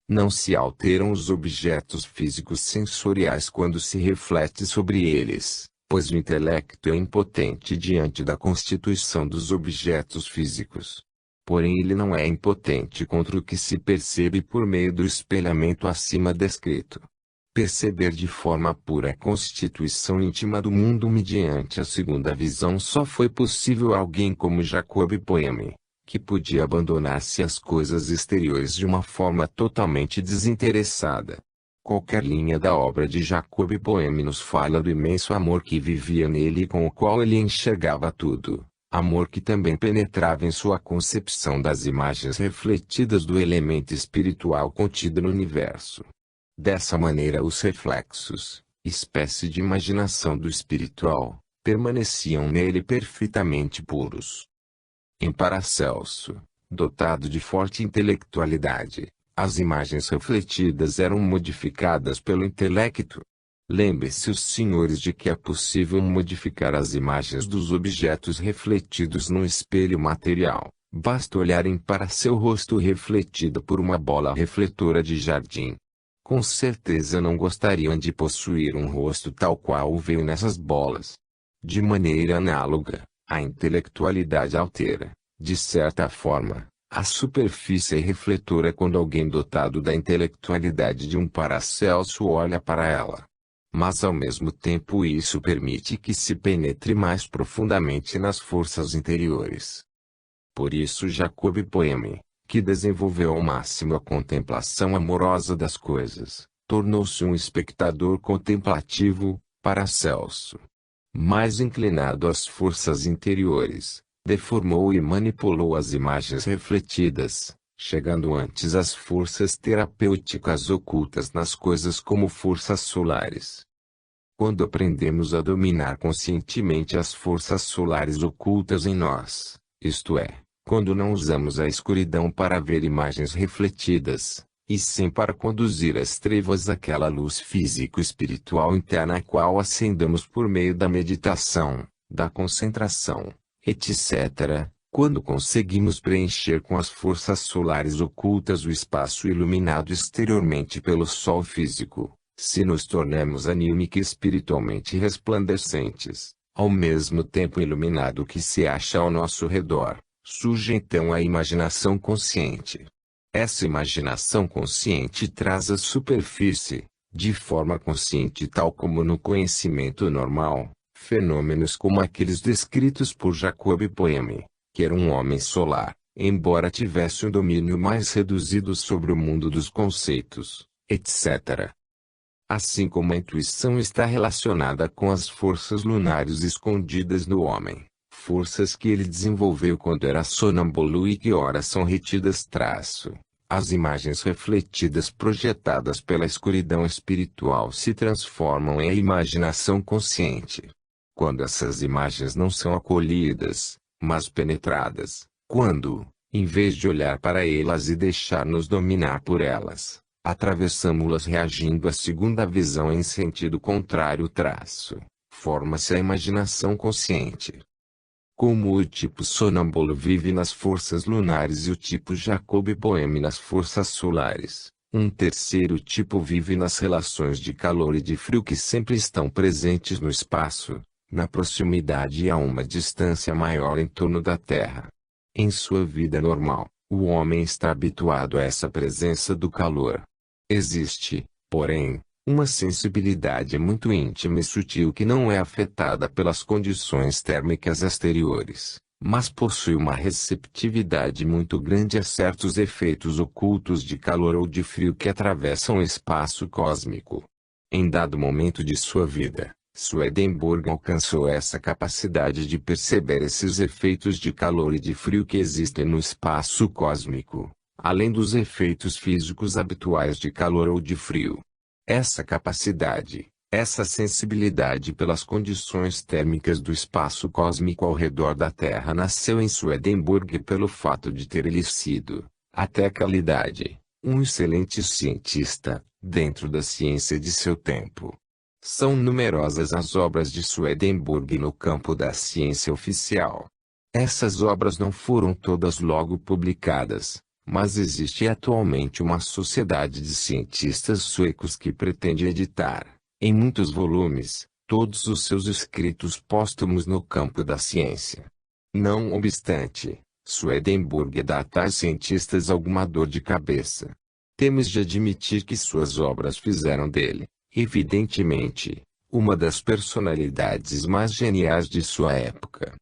Não se alteram os objetos físicos sensoriais quando se reflete sobre eles, pois o intelecto é impotente diante da constituição dos objetos físicos. Porém ele não é impotente contra o que se percebe por meio do espelhamento acima descrito. Perceber de forma pura a constituição íntima do mundo mediante a segunda visão só foi possível a alguém como Jacob Boehme, que podia abandonar-se às coisas exteriores de uma forma totalmente desinteressada. Qualquer linha da obra de Jacob Boehme nos fala do imenso amor que vivia nele e com o qual ele enxergava tudo, amor que também penetrava em sua concepção das imagens refletidas do elemento espiritual contido no universo. Dessa maneira os reflexos, espécie de imaginação do espiritual, permaneciam nele perfeitamente puros. Em Paracelso, dotado de forte intelectualidade, as imagens refletidas eram modificadas pelo intelecto. Lembre-se os senhores de que é possível modificar as imagens dos objetos refletidos no espelho material, basta olharem para seu rosto refletido por uma bola refletora de jardim. Com certeza não gostariam de possuir um rosto tal qual o veio nessas bolas. De maneira análoga, a intelectualidade altera, de certa forma, a superfície refletora quando alguém dotado da intelectualidade de um Paracelso olha para ela. Mas ao mesmo tempo isso permite que se penetre mais profundamente nas forças interiores. Por isso Jacob Boehme, que desenvolveu ao máximo a contemplação amorosa das coisas, tornou-se um espectador contemplativo, Paracelso. Mais inclinado às forças interiores, deformou e manipulou as imagens refletidas, chegando antes às forças terapêuticas ocultas nas coisas como forças solares. Quando aprendemos a dominar conscientemente as forças solares ocultas em nós, isto é, quando não usamos a escuridão para ver imagens refletidas, e sim para conduzir às trevas aquela luz físico-espiritual interna a qual acendemos por meio da meditação, da concentração, etc., quando conseguimos preencher com as forças solares ocultas o espaço iluminado exteriormente pelo sol físico, se nos tornamos anímica e espiritualmente resplandecentes, ao mesmo tempo iluminado que se acha ao nosso redor, surge então a imaginação consciente. Essa imaginação consciente traz à superfície, de forma consciente tal como no conhecimento normal, fenômenos como aqueles descritos por Jacob Boehme, que era um homem solar, embora tivesse um domínio mais reduzido sobre o mundo dos conceitos, etc. Assim como a intuição está relacionada com as forças lunares escondidas no homem, forças que ele desenvolveu quando era sonâmbulo e que ora são retidas as imagens refletidas projetadas pela escuridão espiritual se transformam em imaginação consciente. Quando essas imagens não são acolhidas, mas penetradas, quando, em vez de olhar para elas e deixar-nos dominar por elas, atravessamo-las reagindo à segunda visão em sentido contrário forma-se a imaginação consciente. Como o tipo sonâmbulo vive nas forças lunares e o tipo Jacob Boehme nas forças solares, um terceiro tipo vive nas relações de calor e de frio que sempre estão presentes no espaço, na proximidade e a uma distância maior em torno da Terra. Em sua vida normal, o homem está habituado a essa presença do calor. Existe, porém, uma sensibilidade muito íntima e sutil que não é afetada pelas condições térmicas exteriores, mas possui uma receptividade muito grande a certos efeitos ocultos de calor ou de frio que atravessam o espaço cósmico. Em dado momento de sua vida, Swedenborg alcançou essa capacidade de perceber esses efeitos de calor e de frio que existem no espaço cósmico, além dos efeitos físicos habituais de calor ou de frio. Essa capacidade, essa sensibilidade pelas condições térmicas do espaço cósmico ao redor da Terra nasceu em Swedenborg pelo fato de ter ele sido, até aquela idade, um excelente cientista, dentro da ciência de seu tempo. São numerosas as obras de Swedenborg no campo da ciência oficial. Essas obras não foram todas logo publicadas, mas existe atualmente uma sociedade de cientistas suecos que pretende editar, em muitos volumes, todos os seus escritos póstumos no campo da ciência. Não obstante, Swedenborg dá a tais cientistas alguma dor de cabeça. Temos de admitir que suas obras fizeram dele, evidentemente, uma das personalidades mais geniais de sua época.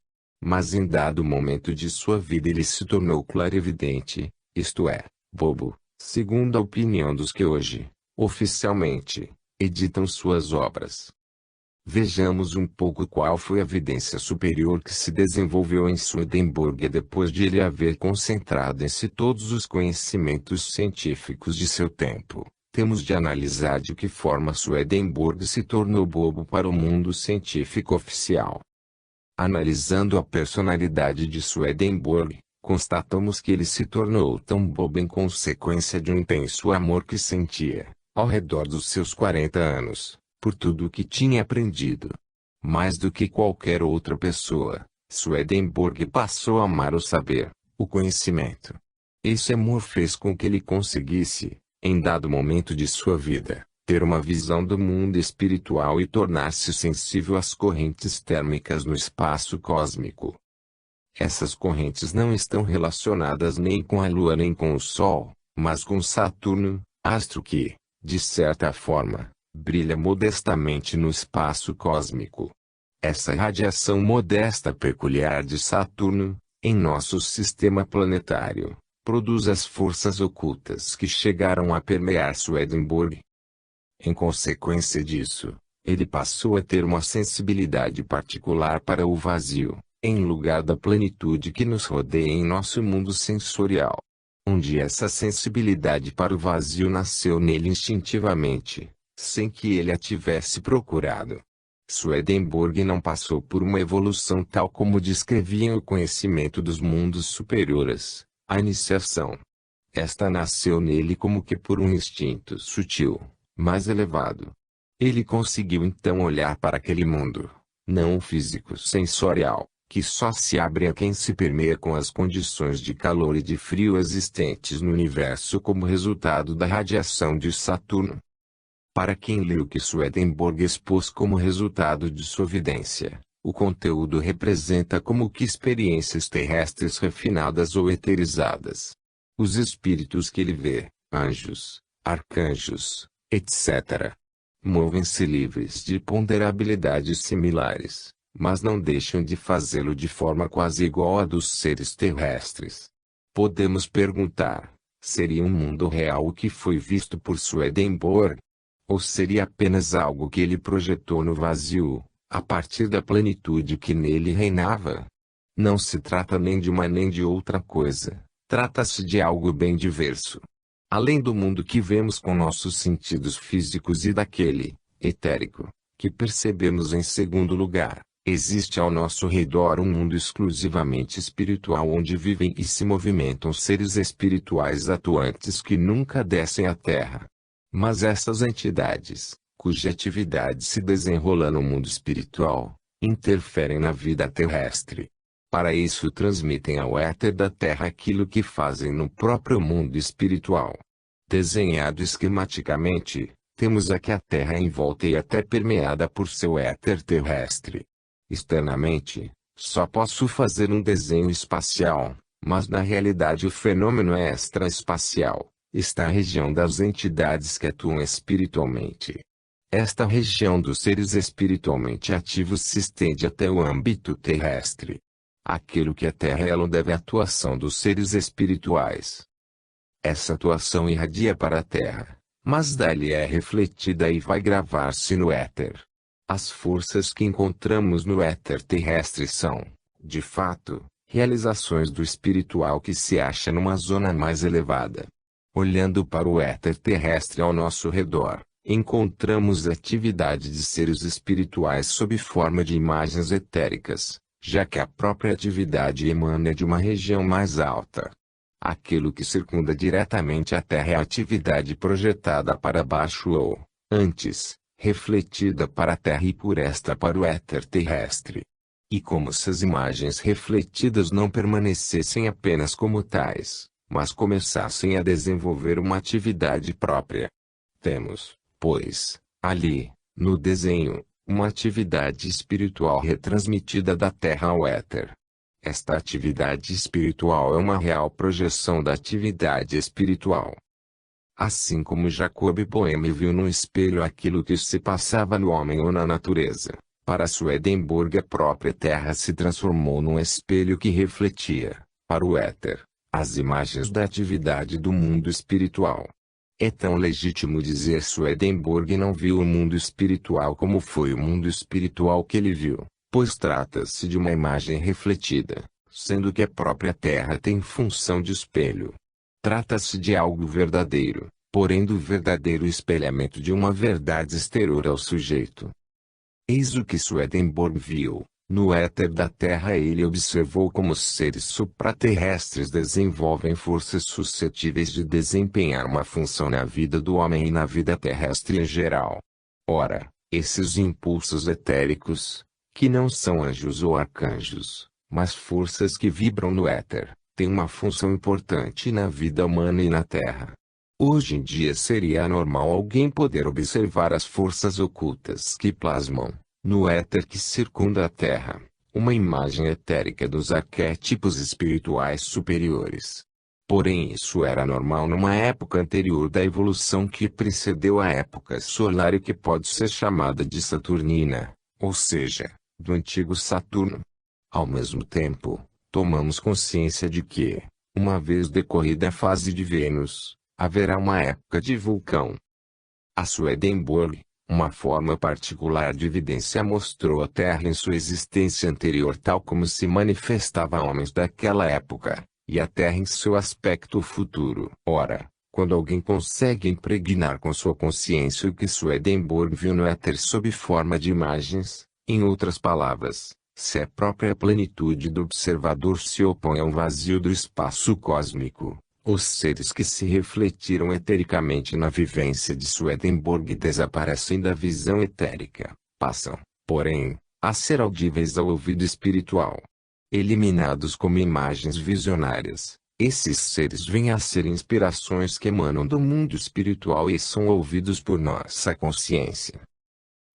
Mas em dado momento de sua vida ele se tornou clarividente, isto é, bobo, segundo a opinião dos que hoje, oficialmente, editam suas obras. Vejamos um pouco qual foi a evidência superior que se desenvolveu em Swedenborg depois de ele haver concentrado em si todos os conhecimentos científicos de seu tempo. Temos de analisar de que forma Swedenborg se tornou bobo para o mundo científico oficial. Analisando a personalidade de Swedenborg, constatamos que ele se tornou tão bobo em consequência de um intenso amor que sentia, ao redor dos seus 40 anos, por tudo o que tinha aprendido. Mais do que qualquer outra pessoa, Swedenborg passou a amar o saber, o conhecimento. Esse amor fez com que ele conseguisse, em dado momento de sua vida, ter uma visão do mundo espiritual e tornar-se sensível às correntes térmicas no espaço cósmico. Essas correntes não estão relacionadas nem com a Lua nem com o Sol, mas com Saturno, astro que, de certa forma, brilha modestamente no espaço cósmico. Essa radiação modesta peculiar de Saturno, em nosso sistema planetário, produz as forças ocultas que chegaram a permear Swedenborg. Em consequência disso, ele passou a ter uma sensibilidade particular para o vazio, em lugar da plenitude que nos rodeia em nosso mundo sensorial. Onde essa sensibilidade para o vazio nasceu nele instintivamente, sem que ele a tivesse procurado. Swedenborg não passou por uma evolução tal como descreviam o conhecimento dos mundos superiores, a iniciação. Esta nasceu nele como que por um instinto sutil, mais elevado. Ele conseguiu então olhar para aquele mundo, não o físico sensorial, que só se abre a quem se permeia com as condições de calor e de frio existentes no universo como resultado da radiação de Saturno. Para quem lê o que Swedenborg expôs como resultado de sua evidência, o conteúdo representa como que experiências terrestres refinadas ou eterizadas. Os espíritos que ele vê, anjos, arcanjos, etc., movem-se livres de ponderabilidades similares, mas não deixam de fazê-lo de forma quase igual à dos seres terrestres. Podemos perguntar, seria um mundo real o que foi visto por Swedenborg? Ou seria apenas algo que ele projetou no vazio, a partir da plenitude que nele reinava? Não se trata nem de uma nem de outra coisa, trata-se de algo bem diverso. Além do mundo que vemos com nossos sentidos físicos e daquele, etérico, que percebemos em segundo lugar, existe ao nosso redor um mundo exclusivamente espiritual onde vivem e se movimentam seres espirituais atuantes que nunca descem à Terra. Mas essas entidades, cuja atividade se desenrola no mundo espiritual, interferem na vida terrestre. Para isso transmitem ao éter da Terra aquilo que fazem no próprio mundo espiritual. Desenhado esquematicamente, temos aqui a Terra envolta e até permeada por seu éter terrestre. Externamente, só posso fazer um desenho espacial, mas na realidade o fenômeno é extraespacial. Está a região das entidades que atuam espiritualmente. Esta região dos seres espiritualmente ativos se estende até o âmbito terrestre. Aquilo que a Terra é deve à atuação dos seres espirituais. Essa atuação irradia para a Terra, mas dali é refletida e vai gravar-se no éter. As forças que encontramos no éter terrestre são, de fato, realizações do espiritual que se acha numa zona mais elevada. Olhando para o éter terrestre ao nosso redor, encontramos a atividade de seres espirituais sob forma de imagens etéricas, já que a própria atividade emana de uma região mais alta. Aquilo que circunda diretamente a Terra é a atividade projetada para baixo ou, antes, refletida para a Terra e por esta para o éter terrestre. E como se as imagens refletidas não permanecessem apenas como tais, mas começassem a desenvolver uma atividade própria. Temos, pois, ali, no desenho, uma atividade espiritual retransmitida da Terra ao éter. Esta atividade espiritual é uma real projeção da atividade espiritual. Assim como Jacob Boehme viu no espelho aquilo que se passava no homem ou na natureza, para Swedenborg a própria Terra se transformou num espelho que refletia, para o éter, as imagens da atividade do mundo espiritual. É tão legítimo dizer Swedenborg não viu o mundo espiritual como foi o mundo espiritual que ele viu, pois trata-se de uma imagem refletida, sendo que a própria Terra tem função de espelho. Trata-se de algo verdadeiro, porém do verdadeiro espelhamento de uma verdade exterior ao sujeito. Eis o que Swedenborg viu. No éter da Terra ele observou como os seres supraterrestres desenvolvem forças suscetíveis de desempenhar uma função na vida do homem e na vida terrestre em geral. Ora, esses impulsos etéricos, que não são anjos ou arcanjos, mas forças que vibram no éter, têm uma função importante na vida humana e na Terra. Hoje em dia seria anormal alguém poder observar as forças ocultas que plasmam, no éter que circunda a Terra, uma imagem etérica dos arquétipos espirituais superiores. Porém isso era normal numa época anterior da evolução que precedeu a época solar e que pode ser chamada de Saturnina, ou seja, do antigo Saturno. Ao mesmo tempo, tomamos consciência de que, uma vez decorrida a fase de Vênus, haverá uma época de vulcão. A Swedenborg, uma forma particular de evidência, mostrou a Terra em sua existência anterior tal como se manifestava a homens daquela época, e a Terra em seu aspecto futuro. Ora, quando alguém consegue impregnar com sua consciência o que Swedenborg viu no éter sob forma de imagens, em outras palavras, se a própria plenitude do observador se opõe ao vazio do espaço cósmico, os seres que se refletiram etericamente na vivência de Swedenborg desaparecem da visão etérica, passam, porém, a ser audíveis ao ouvido espiritual. Eliminados como imagens visionárias, esses seres vêm a ser inspirações que emanam do mundo espiritual e são ouvidos por nossa consciência.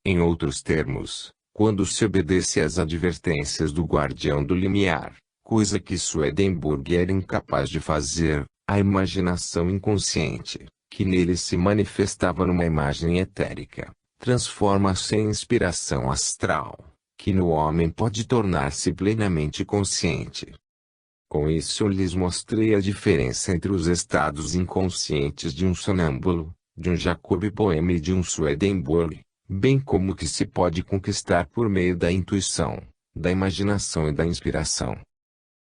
Em outros termos, quando se obedece às advertências do guardião do limiar, coisa que Swedenborg era incapaz de fazer, a imaginação inconsciente, que nele se manifestava numa imagem etérica, transforma-se em inspiração astral, que no homem pode tornar-se plenamente consciente. Com isso eu lhes mostrei a diferença entre os estados inconscientes de um sonâmbulo, de um Jacob Boehme e de um Swedenborg, bem como o que se pode conquistar por meio da intuição, da imaginação e da inspiração.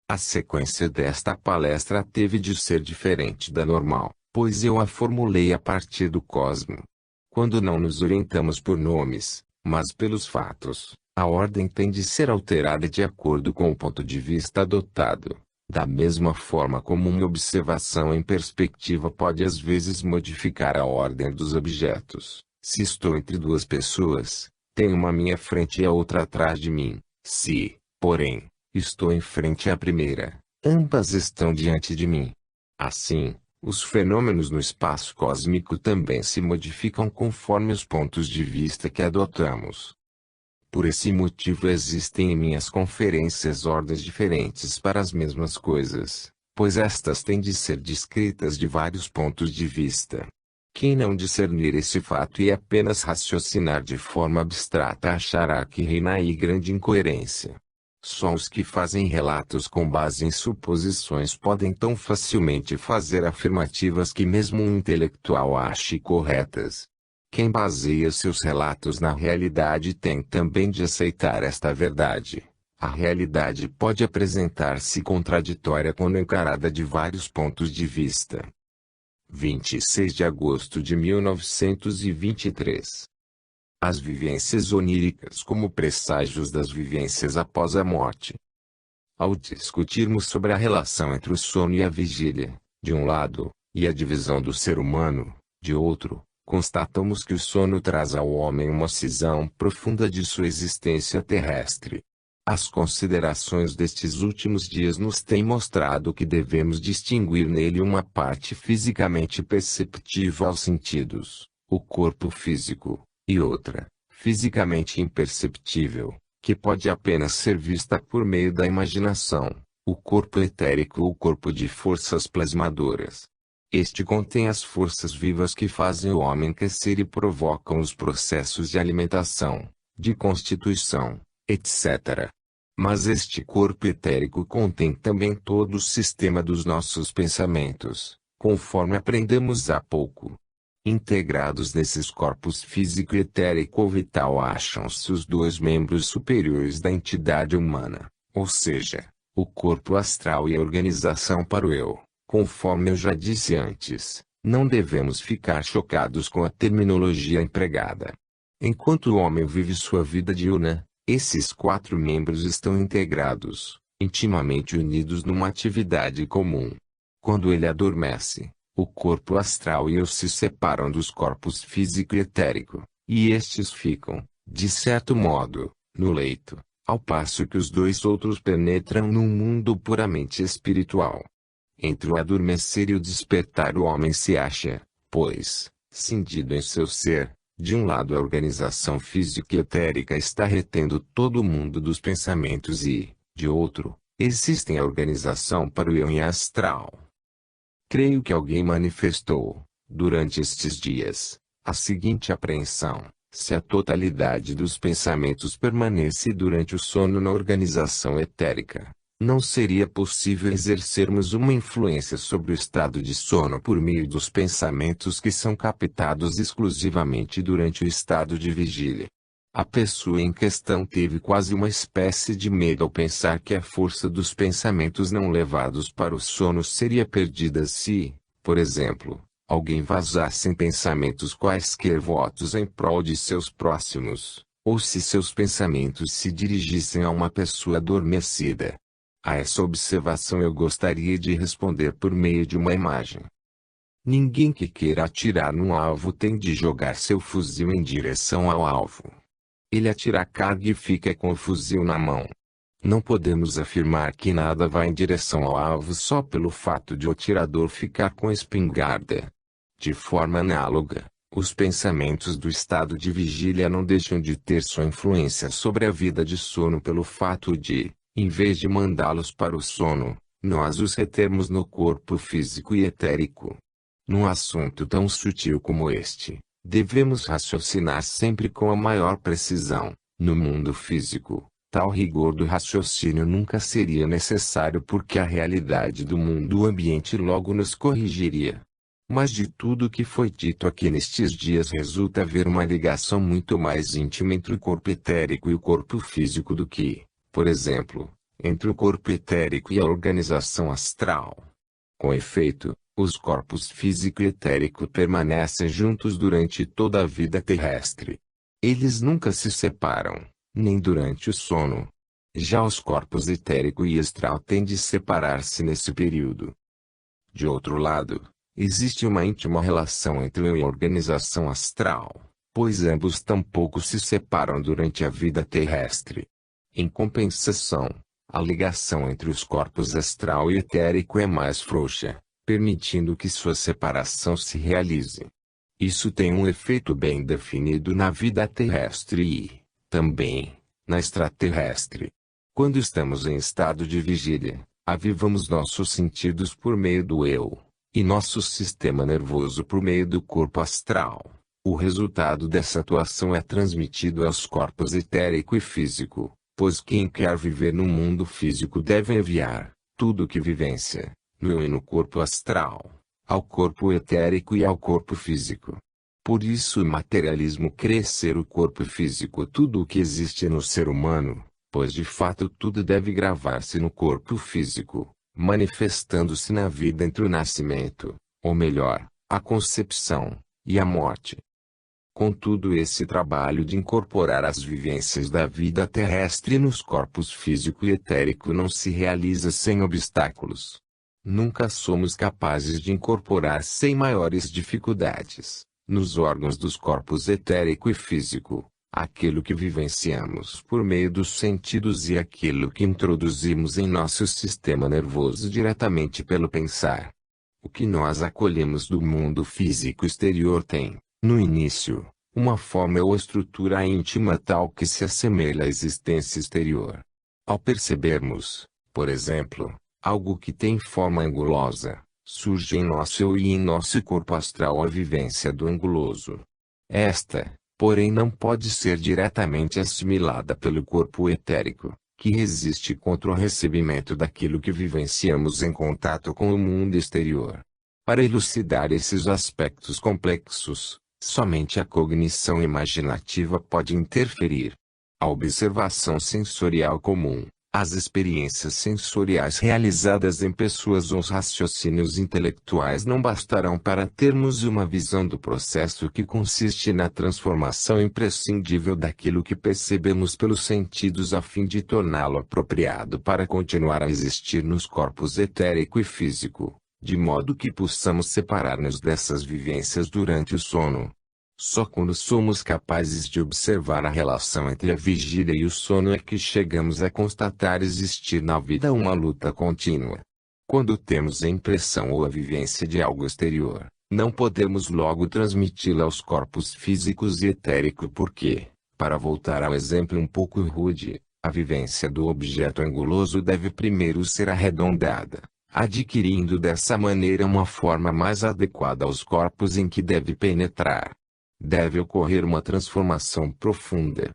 A sequência desta palestra teve de ser diferente da normal, pois eu a formulei a partir do cosmo. Quando não nos orientamos por nomes, mas pelos fatos, a ordem tem de ser alterada de acordo com o ponto de vista adotado. Da mesma forma como uma observação em perspectiva pode às vezes modificar a ordem dos objetos. Se estou entre duas pessoas, tenho uma à minha frente e a outra atrás de mim. Se, porém, estou em frente à primeira, ambas estão diante de mim. Assim, os fenômenos no espaço cósmico também se modificam conforme os pontos de vista que adotamos. Por esse motivo existem em minhas conferências ordens diferentes para as mesmas coisas, pois estas têm de ser descritas de vários pontos de vista. Quem não discernir esse fato e apenas raciocinar de forma abstrata achará que reina aí grande incoerência. Só os que fazem relatos com base em suposições podem tão facilmente fazer afirmativas que mesmo um intelectual ache corretas. Quem baseia seus relatos na realidade tem também de aceitar esta verdade. A realidade pode apresentar-se contraditória quando encarada de vários pontos de vista. 26 de agosto de 1923. As vivências oníricas como presságios das vivências após a morte. Ao discutirmos sobre a relação entre o sono e a vigília, de um lado, e a divisão do ser humano, de outro, constatamos que o sono traz ao homem uma cisão profunda de sua existência terrestre. As considerações destes últimos dias nos têm mostrado que devemos distinguir nele uma parte fisicamente perceptível aos sentidos, o corpo físico, e outra, fisicamente imperceptível, que pode apenas ser vista por meio da imaginação, o corpo etérico ou corpo de forças plasmadoras. Este contém as forças vivas que fazem o homem crescer e provocam os processos de alimentação, de constituição, etc. Mas este corpo etérico contém também todo o sistema dos nossos pensamentos, conforme aprendemos há pouco. Integrados nesses corpos físico e etérico ou vital acham-se os dois membros superiores da entidade humana, ou seja, o corpo astral e a organização para o eu. Conforme eu já disse antes, não devemos ficar chocados com a terminologia empregada. Enquanto o homem vive sua vida diurna, esses quatro membros estão integrados, intimamente unidos numa atividade comum. Quando ele adormece, o corpo astral e eu se separam dos corpos físico e etérico, e estes ficam, de certo modo, no leito, ao passo que os dois outros penetram num mundo puramente espiritual. Entre o adormecer e o despertar o homem se acha, pois, cindido em seu ser. De um lado a organização física e etérica está retendo todo o mundo dos pensamentos e, de outro, existem a organização para o eu e astral. Creio que alguém manifestou, durante estes dias, a seguinte apreensão: se a totalidade dos pensamentos permanece durante o sono na organização etérica, não seria possível exercermos uma influência sobre o estado de sono por meio dos pensamentos que são captados exclusivamente durante o estado de vigília. A pessoa em questão teve quase uma espécie de medo ao pensar que a força dos pensamentos não levados para o sono seria perdida se, por exemplo, alguém vazasse em pensamentos quaisquer votos em prol de seus próximos, ou se seus pensamentos se dirigissem a uma pessoa adormecida. A essa observação eu gostaria de responder por meio de uma imagem. Ninguém que queira atirar num alvo tem de jogar seu fuzil em direção ao alvo. Ele atira a carga e fica com o fuzil na mão. Não podemos afirmar que nada vai em direção ao alvo só pelo fato de o atirador ficar com a espingarda. De forma análoga, os pensamentos do estado de vigília não deixam de ter sua influência sobre a vida de sono pelo fato de, em vez de mandá-los para o sono, nós os retermos no corpo físico e etérico. Num assunto tão sutil como este, devemos raciocinar sempre com a maior precisão. No mundo físico, tal rigor do raciocínio nunca seria necessário porque a realidade do mundo ambiente logo nos corrigiria. Mas de tudo o que foi dito aqui nestes dias resulta haver uma ligação muito mais íntima entre o corpo etérico e o corpo físico do que, por exemplo, entre o corpo etérico e a organização astral. Com efeito, os corpos físico e etérico permanecem juntos durante toda a vida terrestre. Eles nunca se separam, nem durante o sono. Já os corpos etérico e astral têm de separar-se nesse período. De outro lado, existe uma íntima relação entre o eu e a organização astral, pois ambos tampouco se separam durante a vida terrestre. Em compensação, A ligação entre os corpos astral e etérico é mais frouxa, permitindo que sua separação se realize. Isso tem um efeito bem definido na vida terrestre e, também, na extraterrestre. Quando estamos em estado de vigília, avivamos nossos sentidos por meio do eu, e nosso sistema nervoso por meio do corpo astral. O resultado dessa atuação é transmitido aos corpos etérico e físico, pois quem quer viver no mundo físico deve enviar tudo o que vivencia, no eu e no corpo astral, ao corpo etérico e ao corpo físico. Por isso o materialismo crê ser o corpo físico tudo o que existe no ser humano, pois de fato tudo deve gravar-se no corpo físico, manifestando-se na vida entre o nascimento, ou melhor, a concepção, e a morte. Contudo, esse trabalho de incorporar as vivências da vida terrestre nos corpos físico e etérico não se realiza sem obstáculos. Nunca somos capazes de incorporar sem maiores dificuldades, nos órgãos dos corpos etérico e físico, aquilo que vivenciamos por meio dos sentidos e aquilo que introduzimos em nosso sistema nervoso diretamente pelo pensar. O que nós acolhemos do mundo físico exterior tem, no início, uma forma ou estrutura íntima tal que se assemelha à existência exterior. Ao percebermos, por exemplo, algo que tem forma angulosa, surge em nosso eu e em nosso corpo astral a vivência do anguloso. Esta, porém, não pode ser diretamente assimilada pelo corpo etérico, que resiste contra o recebimento daquilo que vivenciamos em contato com o mundo exterior. Para elucidar esses aspectos complexos, somente a cognição imaginativa pode interferir. A observação sensorial comum, as experiências sensoriais realizadas em pessoas ou os raciocínios intelectuais não bastarão para termos uma visão do processo que consiste na transformação imprescindível daquilo que percebemos pelos sentidos a fim de torná-lo apropriado para continuar a existir nos corpos etérico e físico, de modo que possamos separar-nos dessas vivências durante o sono. Só quando somos capazes de observar a relação entre a vigília e o sono é que chegamos a constatar existir na vida uma luta contínua. Quando temos a impressão ou a vivência de algo exterior, não podemos logo transmiti-la aos corpos físicos e etérico porque, para voltar ao exemplo um pouco rude, a vivência do objeto anguloso deve primeiro ser arredondada, adquirindo dessa maneira uma forma mais adequada aos corpos em que deve penetrar. Deve ocorrer uma transformação profunda.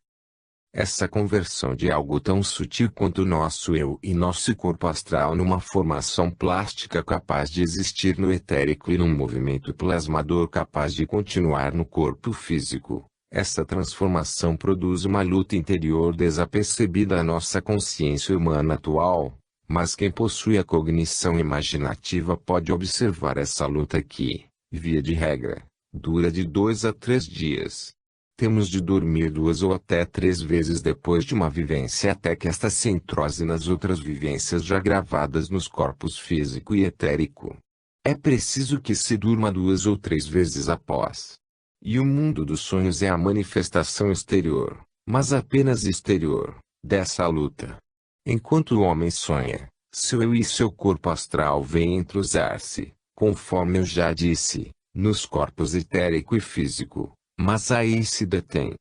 Essa conversão de algo tão sutil quanto nosso eu e nosso corpo astral numa formação plástica capaz de existir no etérico e num movimento plasmador capaz de continuar no corpo físico, essa transformação produz uma luta interior desapercebida à nossa consciência humana atual, mas quem possui a cognição imaginativa pode observar essa luta que, via de regra, dura de 2 a 3 dias. Temos de dormir 2 ou até 3 vezes depois de uma vivência até que esta se entrose nas outras vivências já gravadas nos corpos físico e etérico. É preciso que se durma 2 ou 3 vezes após. E o mundo dos sonhos é a manifestação exterior, mas apenas exterior, dessa luta. Enquanto o homem sonha, seu eu e seu corpo astral vêm entrosar-se, conforme eu já disse, nos corpos etérico e físico, mas aí se detém.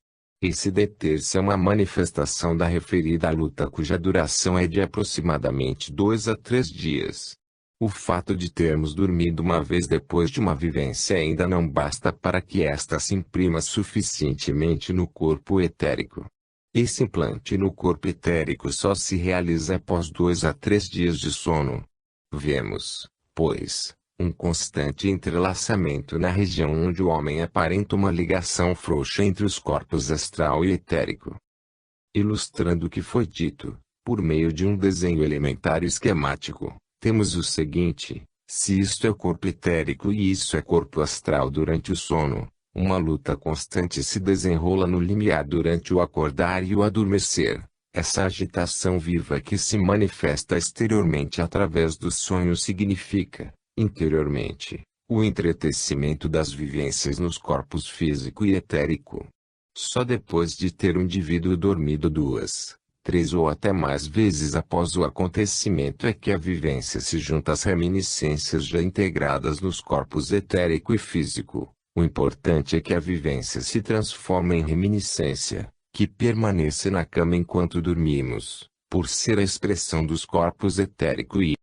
Esse deter-se é uma manifestação da referida luta cuja duração é de aproximadamente 2 a 3 dias. O fato de termos dormido uma vez depois de uma vivência ainda não basta para que esta se imprima suficientemente no corpo etérico. Esse implante no corpo etérico só se realiza após 2 a 3 dias de sono. Vemos, pois, um constante entrelaçamento na região onde o homem aparenta uma ligação frouxa entre os corpos astral e etérico. Ilustrando o que foi dito, por meio de um desenho elementar e esquemático, temos o seguinte: se isto é corpo etérico e isso é corpo astral durante o sono, uma luta constante se desenrola no limiar durante o acordar e o adormecer. Essa agitação viva que se manifesta exteriormente através dos sonhos significa, interiormente, o entretecimento das vivências nos corpos físico e etérico. Só depois de ter o indivíduo dormido 2, 3 ou até mais vezes após o acontecimento é que a vivência se junta às reminiscências já integradas nos corpos etérico e físico. O importante é que a vivência se transforme em reminiscência, que permaneça na cama enquanto dormimos, por ser a expressão dos corpos etérico e